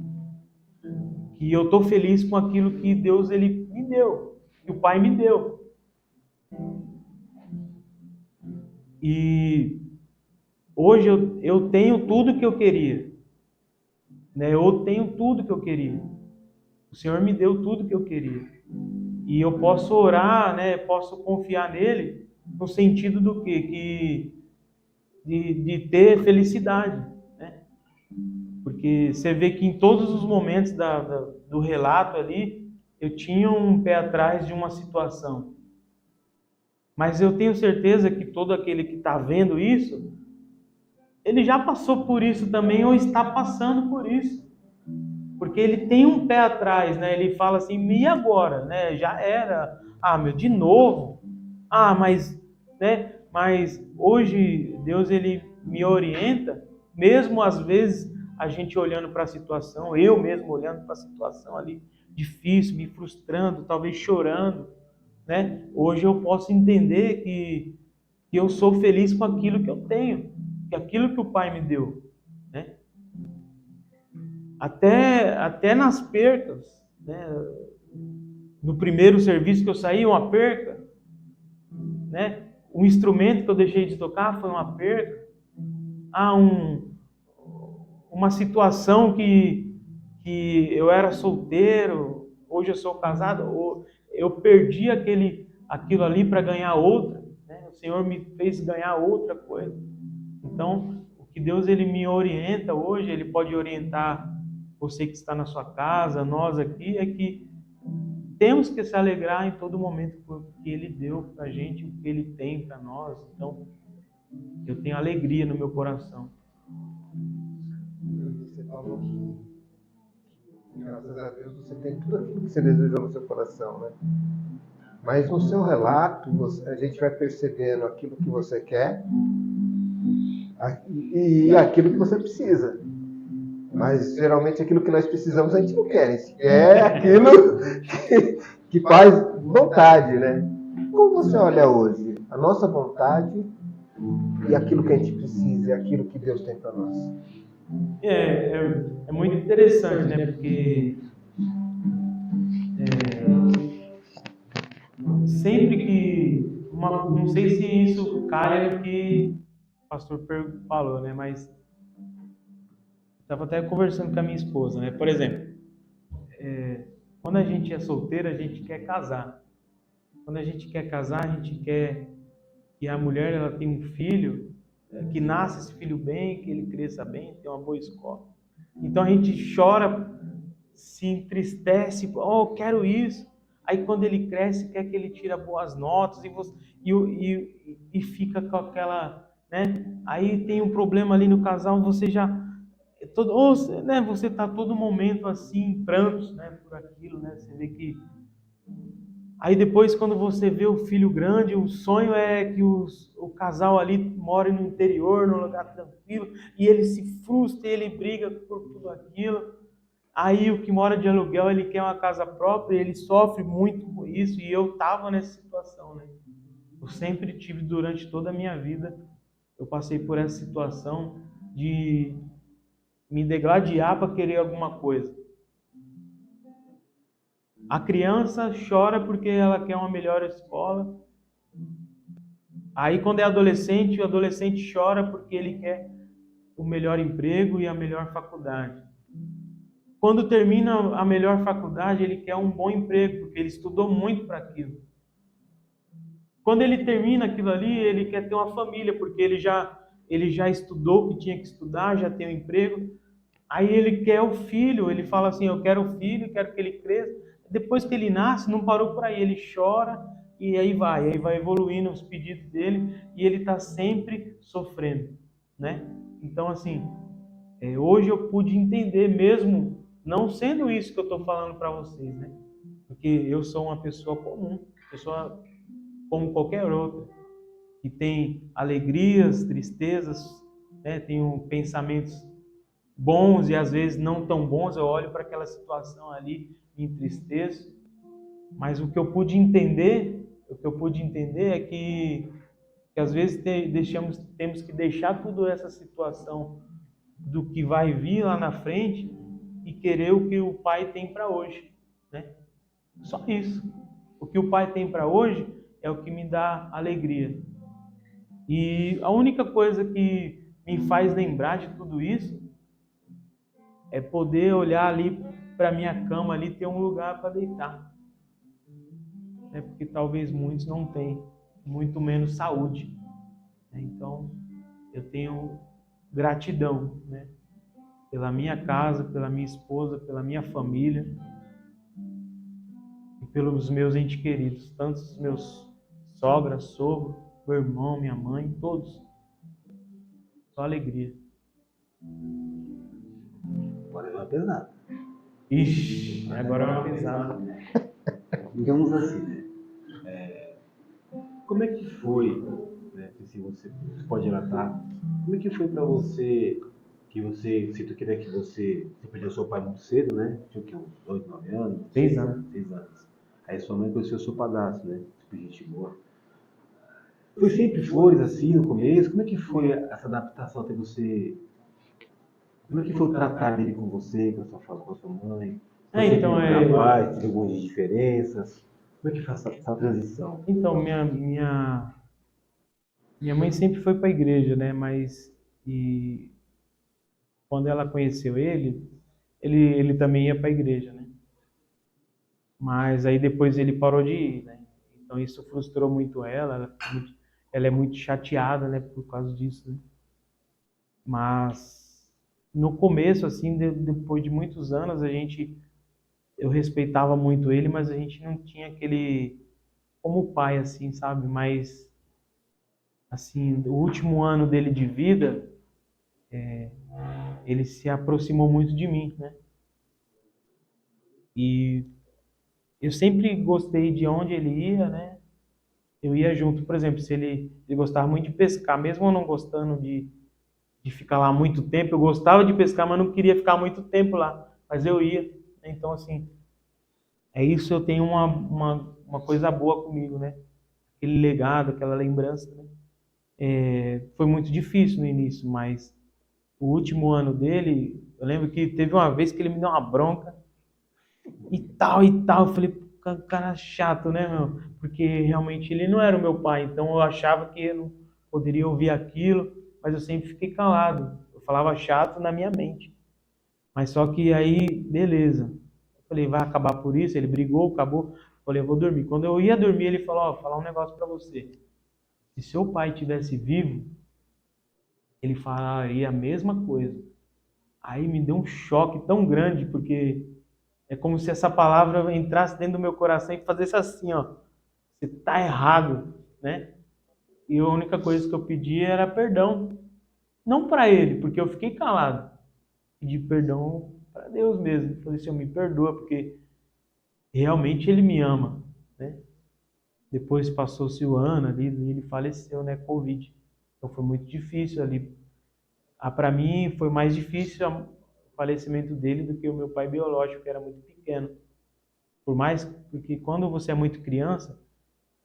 S4: eu estou feliz com aquilo que Deus ele me deu, que o Pai me deu. E hoje eu tenho tudo que eu queria, né? Eu tenho tudo que eu queria. O Senhor me deu tudo que eu queria. E eu posso orar, né? Posso confiar nele no sentido do quê? De ter felicidade, né? Porque você vê que em todos os momentos do relato ali, eu tinha um pé atrás de uma situação. Mas eu tenho certeza que todo aquele que está vendo isso, ele já passou por isso também ou está passando por isso. Porque ele tem um pé atrás, né? Ele fala assim, e agora, né? Já era. De novo. Mas hoje Deus ele me orienta, mesmo às vezes a gente olhando para a situação, eu mesmo olhando para a situação ali difícil, me frustrando, talvez chorando, né? Hoje eu posso entender que eu sou feliz com aquilo que eu tenho, que aquilo que o Pai me deu, né? Até nas percas, né? No primeiro serviço que eu saí, uma perca, né? Um instrumento que eu deixei de tocar foi uma perca. Uma situação que eu era solteiro, hoje eu sou casado, eu perdi aquilo ali para ganhar outra, né? O Senhor me fez ganhar outra coisa. Então, o que Deus ele me orienta hoje, ele pode orientar você que está na sua casa, nós aqui, é que temos que se alegrar em todo momento porque Ele deu para a gente o que Ele tem para nós. Então, eu tenho alegria no meu coração.
S2: Você falou que Graças a Deus você tem tudo aquilo que você desejou no seu coração, né? Mas no seu relato, a gente vai percebendo aquilo que você quer e aquilo que você precisa. Mas geralmente aquilo que nós precisamos a gente não quer. A gente quer aquilo que faz vontade, né? Como você olha hoje? A nossa vontade e aquilo que a gente precisa, e aquilo que Deus tem para nós.
S4: É muito interessante, né? Porque sempre que não sei se isso calha no que o pastor falou, né? Mas estava até conversando com a minha esposa, né? Por exemplo, quando a gente é solteiro, a gente quer casar. Quando a gente quer casar, a gente quer que a mulher ela tenha um filho, que nasça esse filho bem, que ele cresça bem, tenha uma boa escola. Então a gente chora, se entristece, oh, eu quero isso. Aí quando ele cresce, quer que ele tire boas notas e fica com aquela, né? Aí tem um problema ali no casal, você já né? Você está todo momento assim, em prantos, né? Por aquilo, né? Você vê que aí depois, quando você vê o filho grande, o sonho é que o casal ali more no interior, num lugar tranquilo, e ele se frustra, ele briga por tudo aquilo. Aí o que mora de aluguel, ele quer uma casa própria, e ele sofre muito com isso, e eu estava nessa situação, né? Eu sempre tive, durante toda a minha vida, eu passei por essa situação de me degladiar para querer alguma coisa. A criança chora porque ela quer uma melhor escola. Aí quando é adolescente, o adolescente chora porque ele quer o melhor emprego e a melhor faculdade. Quando termina a melhor faculdade, ele quer um bom emprego, porque ele estudou muito para aquilo. Quando ele termina aquilo ali, ele quer ter uma família, porque ele já estudou o que tinha que estudar, já tem um emprego. Aí ele quer o filho, ele fala assim, eu quero o filho, quero que ele cresça. Depois que ele nasce, não parou por aí, ele chora e aí vai evoluindo os pedidos dele e ele está sempre sofrendo, né? Então assim, hoje eu pude entender mesmo, não sendo isso que eu estou falando para vocês, né? Porque eu sou uma pessoa comum, pessoa como qualquer outra, que tem alegrias, tristezas, né? Tenho pensamentos bons e às vezes não tão bons, eu olho para aquela situação ali, me entristeço, mas o que eu pude entender é que às vezes temos que deixar toda essa situação do que vai vir lá na frente e querer o que o Pai tem para hoje, né? Só isso. O que o Pai tem para hoje é o que me dá alegria. E a única coisa que me faz lembrar de tudo isso é poder olhar ali para minha cama ali, ter um lugar para deitar. Né? Porque talvez muitos não tenham, muito menos saúde. Né? Então, eu tenho gratidão, né? Pela minha casa, pela minha esposa, pela minha família e pelos meus entes queridos, tanto os meus sogra, sogro, meu irmão, minha mãe, todos. Só alegria.
S3: Agora é uma pesada.
S4: Ixi, agora é uma pesada.
S3: Digamos assim, né? Como é que foi, né? Se você pode relatar, como é que foi para você, que você, cito que, né, que você perdeu seu pai muito cedo, né? Tinha o quê? Uns 8, 9 anos?
S4: 6 anos.
S3: 6 anos. Aí sua mãe conheceu o seu padrasto, né? Tipo, gente boa. Foi sempre flores assim no começo? Como é que foi essa adaptação até você? Como é que foi o tratar dele com você, com a sua família, com a sua mãe? Você
S4: Então
S3: teve rapaz, teve algumas diferenças? Como é que foi essa transição?
S4: Então, minha mãe sempre foi para a igreja, né? E quando ela conheceu ele também ia para a igreja, né? Mas aí depois ele parou de ir, né? Então isso frustrou muito ela é muito chateada, né? Por causa disso, né? Mas no começo, assim, depois de muitos anos, eu respeitava muito ele, mas a gente não tinha aquele como pai, assim, sabe? Mas assim, o último ano dele de vida, ele se aproximou muito de mim, né? E eu sempre gostei de onde ele ia, né? Eu ia junto, por exemplo, se ele gostava muito de pescar, mesmo eu não gostando de ficar lá muito tempo, eu gostava de pescar, mas não queria ficar muito tempo lá, mas eu ia. Então, assim, é isso, eu tenho uma coisa boa comigo, né? Aquele legado, aquela lembrança, né? Foi muito difícil no início, mas o último ano dele, eu lembro que teve uma vez que ele me deu uma bronca e tal e tal. Eu falei, cara chato, né, meu? Porque realmente ele não era o meu pai, então eu achava que eu não poderia ouvir aquilo, mas eu sempre fiquei calado. Eu falava chato na minha mente. Mas só que aí, beleza. Eu falei, vai acabar por isso? Ele brigou, acabou. Eu falei, eu vou dormir. Quando eu ia dormir, ele falou, ó, vou falar um negócio pra você. Se seu pai tivesse vivo, ele falaria a mesma coisa. Aí me deu um choque tão grande, porque é como se essa palavra entrasse dentro do meu coração e fizesse assim, ó. Você tá errado, né? E a única coisa que eu pedi era perdão. Não para ele, porque eu fiquei calado. Pedi perdão para Deus mesmo. Falei, Senhor, me perdoa, porque realmente ele me ama, né? Depois passou-se o ano ali e ele faleceu, né? Covid. Então foi muito difícil ali. Para mim foi mais difícil o falecimento dele do que o meu pai biológico, que era muito pequeno. Por mais, porque quando você é muito criança,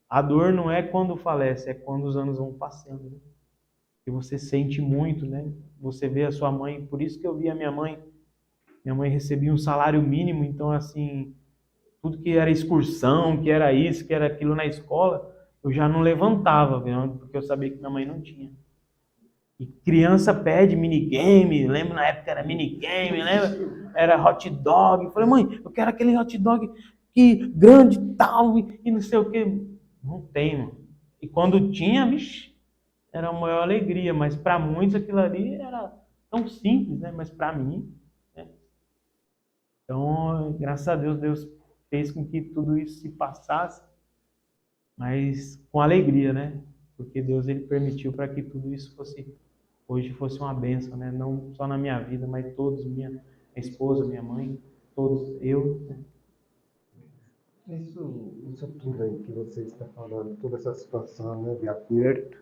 S4: a dor não é quando falece, é quando os anos vão passando, né? E você sente muito, né? Você vê a sua mãe, por isso que eu vi a minha mãe. Minha mãe recebia um salário mínimo, então assim, tudo que era excursão, que era isso, que era aquilo na escola, eu já não levantava, porque eu sabia que minha mãe não tinha. E criança pede minigame, lembro na época era minigame, lembra? Era hot dog. Eu falei, mãe, eu quero aquele hot dog que grande tal e não sei o que. Não tem, mano. E quando tinha, vixe, era a maior alegria, mas para muitos aquilo ali era tão simples, né? Mas para mim, né? Então, graças a Deus, Deus fez com que tudo isso se passasse, mas com alegria, né? Porque Deus ele permitiu para que tudo isso hoje fosse uma bênção, né? Não só na minha vida, mas todos, minha esposa, minha mãe, todos, eu, né?
S2: Isso tudo aí que você está falando, toda essa situação, né, de aperto,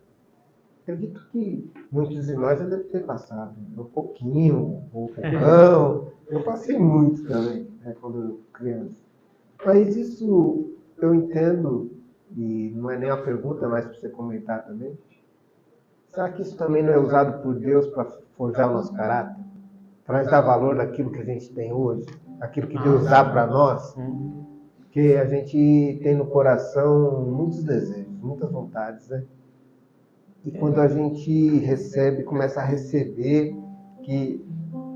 S2: acredito que muitos de nós já devem ter passado, um pouquinho, um poucão. Eu passei muito também, né, quando eu criança. Mas isso eu entendo, e não é nem uma pergunta, mas para você comentar também. Será que isso também não é usado por Deus para forjar o nosso caráter? Para nós dar valor naquilo que a gente tem hoje? Aquilo que Deus dá para nós? Porque a gente tem no coração muitos desejos, muitas vontades, né? E quando a gente recebe, começa a receber, que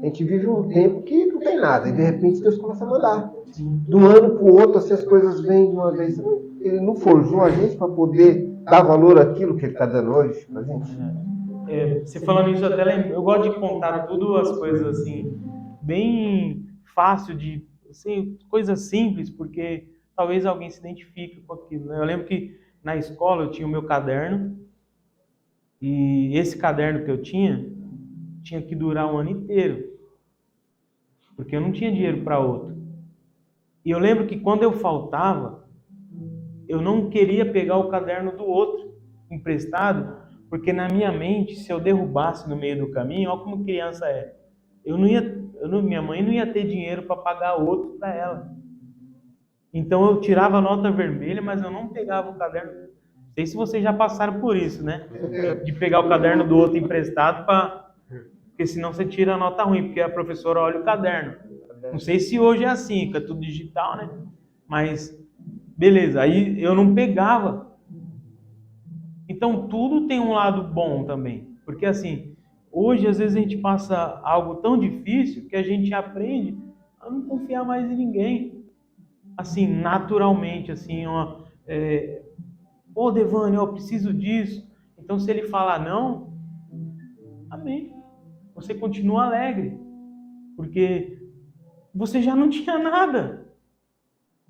S2: a gente vive um tempo que não tem nada, e de repente Deus começa a mandar. De um ano para o outro, assim, as coisas vêm de uma vez. Ele não forjou a gente para poder dar valor àquilo que Ele está dando hoje para a gente?
S4: Você falando isso, eu até lembro, eu gosto de contar tudo as coisas assim, bem fácil de, assim, coisas simples, porque talvez alguém se identifique com aquilo, né? Eu lembro que na escola eu tinha o meu caderno, e esse caderno que eu tinha que durar um ano inteiro, porque eu não tinha dinheiro para outro. E eu lembro que quando eu faltava, eu não queria pegar o caderno do outro emprestado, porque na minha mente, se eu derrubasse no meio do caminho, olha como criança é, minha mãe não ia ter dinheiro para pagar outro para ela. Então eu tirava a nota vermelha, mas eu não pegava o caderno. Não sei se vocês já passaram por isso, né? De pegar o caderno do outro emprestado, porque senão você tira a nota ruim, porque a professora olha o caderno. Não sei se hoje é assim, que é tudo digital, né? Mas beleza, aí eu não pegava. Então tudo tem um lado bom também, porque assim, hoje às vezes a gente passa algo tão difícil que a gente aprende a não confiar mais em ninguém, assim, naturalmente, assim, ô Devane, eu preciso disso. Então se ele falar não, amém, você continua alegre, porque você já não tinha nada.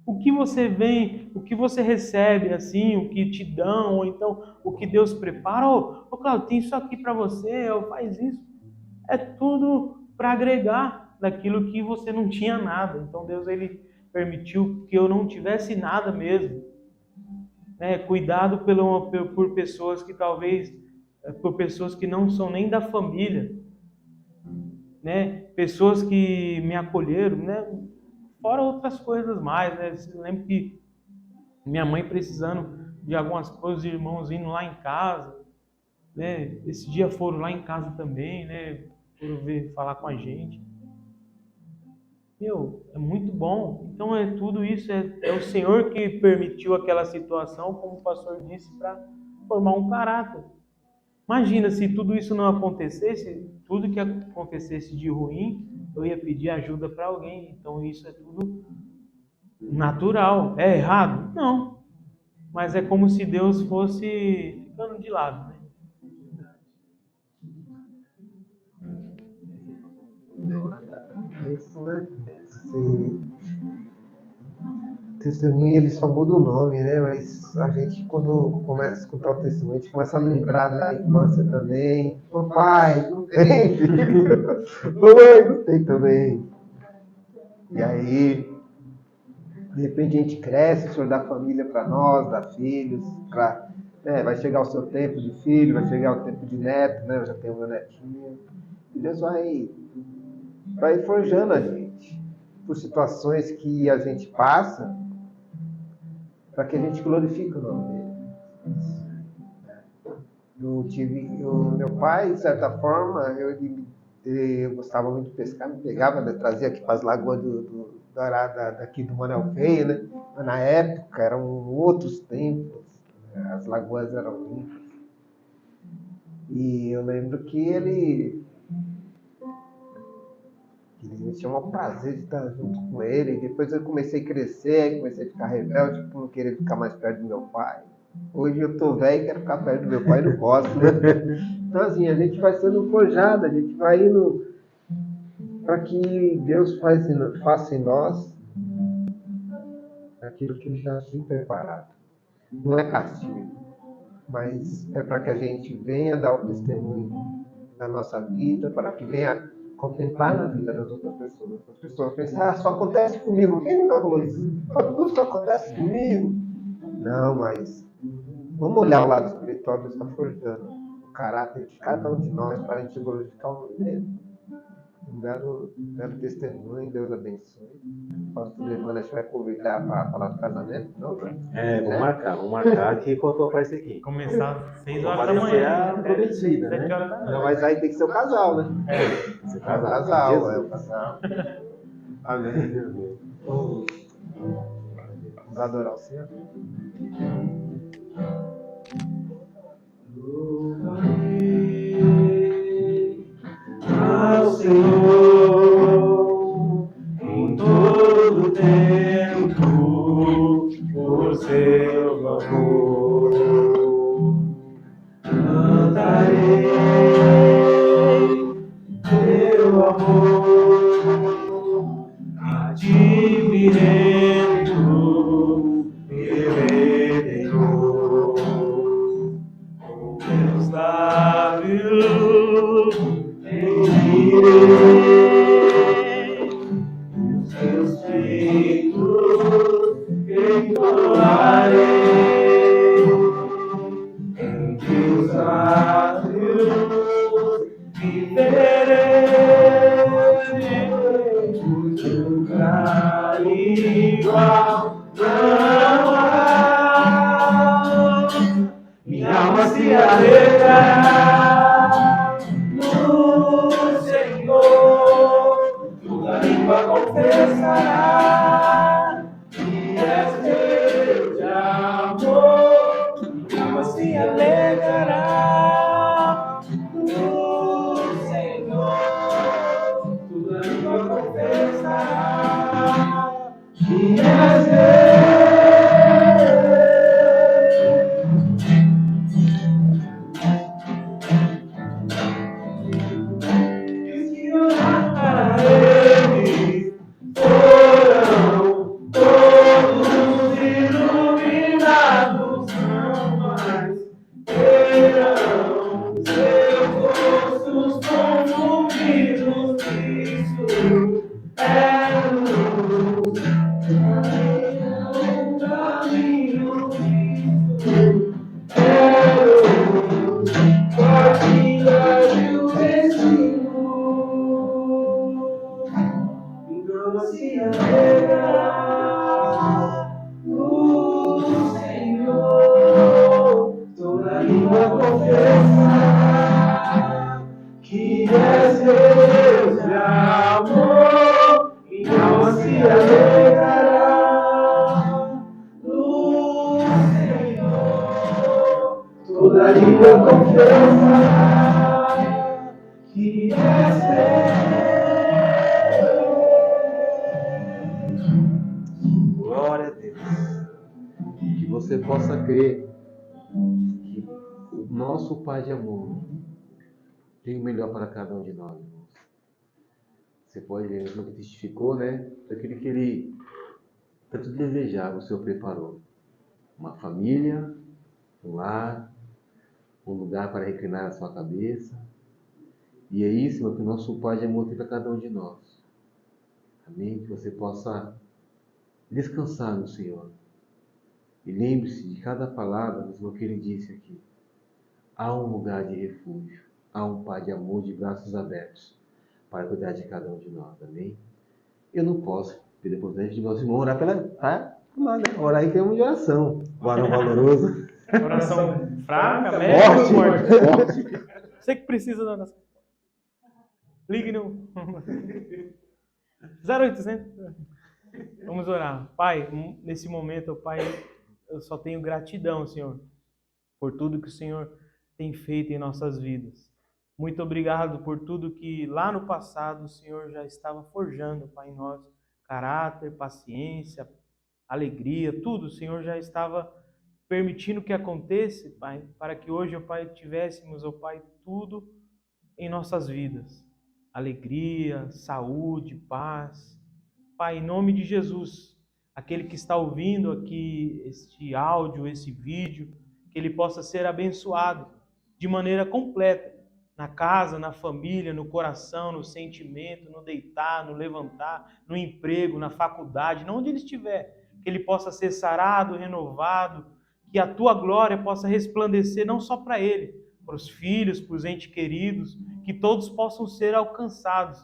S4: O que você vem, o que você recebe, assim, o que te dão, ou então o que Deus prepara, Cláudio, tem isso aqui para você, faz isso. É tudo para agregar naquilo que você não tinha nada. Então Deus, ele permitiu que eu não tivesse nada mesmo. Né? Cuidado por pessoas que talvez, por pessoas que não são nem da família, né? Pessoas que me acolheram, né? Fora outras coisas mais, né? Eu lembro que minha mãe precisando de algumas coisas, os irmãos indo lá em casa, né? Esse dia foram lá em casa também, né? Foram falar com a gente. Meu, é muito bom. Então tudo isso é o Senhor que permitiu aquela situação, como o pastor disse, para formar um caráter. Imagina se tudo isso não acontecesse, tudo que acontecesse de ruim, eu ia pedir ajuda para alguém. Então isso é tudo natural. É errado? Não. Mas é como se Deus fosse ficando de lado, né?
S2: Isso, né? Testemunho, ele só muda o nome, né? Mas a gente, quando começa a escutar o testemunho, a gente começa a lembrar da infância também. Papai, não tem filho. Mamãe, não tem também. E aí, de repente a gente cresce, o Senhor dá família para nós, dá filhos, vai chegar o seu tempo de filho, vai chegar o tempo de neto, né? Eu já tenho meu netinho. E Deus vai forjando a gente por situações que a gente passa, para que a gente glorifique o nome dele. Meu pai, de certa forma, eu gostava muito de pescar, me pegava, né, trazia aqui para as lagoas daqui do Manuel Feio, né? Mas na época eram outros tempos, as lagoas eram limpas. E eu lembro que ele tinha um prazer de estar junto com ele. E depois eu comecei a crescer, comecei a ficar rebelde por não querer ficar mais perto do meu pai. Hoje eu tô velho e quero ficar perto do meu pai e não posso, né? Então assim, a gente vai sendo forjado, a gente vai indo para que Deus faça em nós aquilo que Ele já tem preparado. Não é castigo, mas é para que a gente venha dar o testemunho da nossa vida, para que venha contemplar na vida das outras pessoas. As pessoas pensam, só acontece comigo. Quem não falou isso? Tudo só acontece comigo. Não, mas vamos olhar o lado espiritual que está forjando o caráter de cada um de nós para a gente glorificar o nome dele. Um belo testemunho, Deus abençoe. O pastor Evandro, a gente vai convidar para falar do casamento? Não,
S3: vamos marcar que quando aparecer aqui.
S4: Começar às 6 horas da manhã.
S3: Prometida, né?
S2: Não, mas aí tem que ser o casal, né?
S3: Você
S2: O casal, o casal.
S3: Amém.
S2: Vamos adorar o Senhor.
S1: Ao Senhor em todo tempo por seu amor. Cantarei teu amor, a ti virendo, meu Redentor, com meus lábios bendirei, os teus feitos entoarei, em teus lábios viverei, lugar igual não há. Minha alma se alegrará no Senhor, toda língua confessará que és Deus de amor. Minha alma se alegrará no Senhor, toda língua confessará que és Deus. cheios de amor, minha alma se alegrará no Senhor. Toda língua confessará que és
S3: Glória a Deus. Que você possa crer que o nosso Pai de amor tem o melhor para cada um de nós, irmãos. Você pode ver o que testificou, né? Daquilo que ele tanto desejava, o Senhor preparou. Uma família, um lar, um lugar para reclinar a sua cabeça. E é isso, meu, que o nosso Pai de amor tem para cada um de nós. Amém? Que você possa descansar no Senhor. E lembre-se de cada palavra do que ele disse aqui. Há um lugar de refúgio. Há um Pai de amor de braços abertos para cuidar de cada um de nós. Amém? Eu não posso pedir a oportunidade de nosso irmão orar pela... Orar em termos de oração. Varão valoroso.
S4: Oração fraca, média, forte. Você que precisa da oração. Ligue no 0800. Vamos orar. Pai, nesse momento, Pai, eu só tenho gratidão, Senhor, por tudo que o Senhor tem feito em nossas vidas. Muito obrigado por tudo que lá no passado o Senhor já estava forjando, Pai, em nós. Caráter, paciência, alegria, tudo o Senhor já estava permitindo que aconteça, Pai, para que hoje, ó Pai, tivéssemos, ó Pai, tudo em nossas vidas. Alegria, saúde, paz. Pai, em nome de Jesus, aquele que está ouvindo aqui este áudio, esse vídeo, que ele possa ser abençoado de maneira completa, na casa, na família, no coração, no sentimento, no deitar, no levantar, no emprego, na faculdade, onde ele estiver, que ele possa ser sarado, renovado, que a tua glória possa resplandecer não só para ele, para os filhos, para os entes queridos, que todos possam ser alcançados.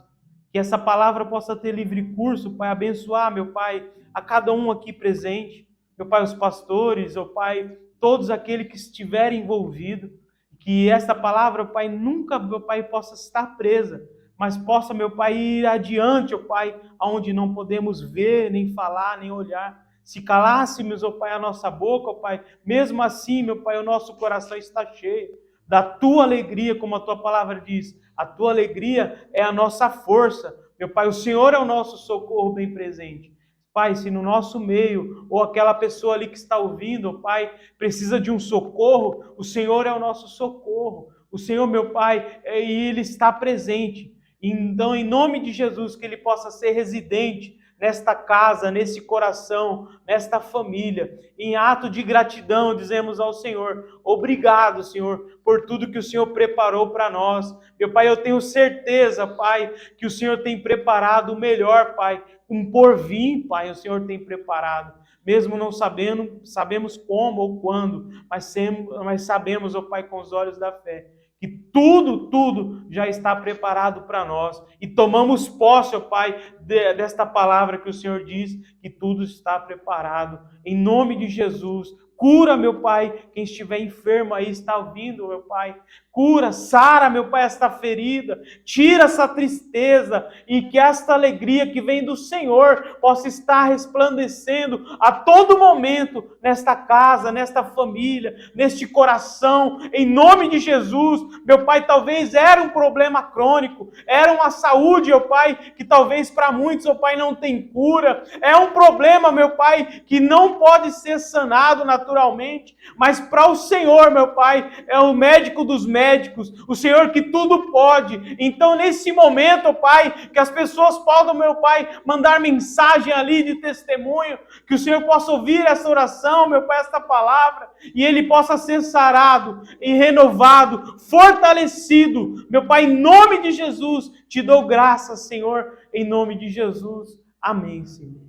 S4: Que essa palavra possa ter livre curso, Pai, abençoar, meu Pai, a cada um aqui presente, meu Pai, os pastores, meu Pai, todos aqueles que estiverem envolvidos, que essa palavra, Pai, nunca, meu Pai, possa estar presa, mas possa, meu Pai, ir adiante, ó Pai, aonde não podemos ver, nem falar, nem olhar. Se calássemos, ó Pai, a nossa boca, ó Pai, mesmo assim, meu Pai, o nosso coração está cheio da tua alegria, como a tua palavra diz. A tua alegria é a nossa força. Meu Pai, o Senhor é o nosso socorro bem presente. Pai, se no nosso meio, ou aquela pessoa ali que está ouvindo, oh Pai, precisa de um socorro, o Senhor é o nosso socorro. O Senhor, meu Pai, Ele está presente. Então, em nome de Jesus, que Ele possa ser residente nesta casa, nesse coração, nesta família. Em ato de gratidão, dizemos ao Senhor, obrigado, Senhor, por tudo que o Senhor preparou para nós. Meu Pai, eu tenho certeza, Pai, que o Senhor tem preparado o melhor, Pai, um porvir, Pai, o Senhor tem preparado. Mesmo não sabemos como ou quando, mas sabemos, ó Pai, com os olhos da fé, que tudo já está preparado para nós. E tomamos posse, ó Pai, desta palavra que o Senhor diz, que tudo está preparado. Em nome de Jesus, cura, meu Pai, quem estiver enfermo aí, está ouvindo, meu Pai. Cura, sara, meu Pai, esta ferida. Tira essa tristeza e que esta alegria que vem do Senhor possa estar resplandecendo a todo momento nesta casa, nesta família, neste coração. Em nome de Jesus, meu Pai, talvez era um problema crônico, era uma saúde, meu Pai, que talvez para muitos, meu Pai, não tem cura. É um problema, meu Pai, que não pode ser sanado naturalmente, mas para o Senhor, meu Pai, é o médico dos médicos, o Senhor que tudo pode. Então, nesse momento, Pai, que as pessoas possam, meu Pai, mandar mensagem ali de testemunho, que o Senhor possa ouvir essa oração, meu Pai, essa palavra, e ele possa ser sarado e renovado, fortalecido. Meu Pai, em nome de Jesus, te dou graças, Senhor, em nome de Jesus. Amém, Senhor.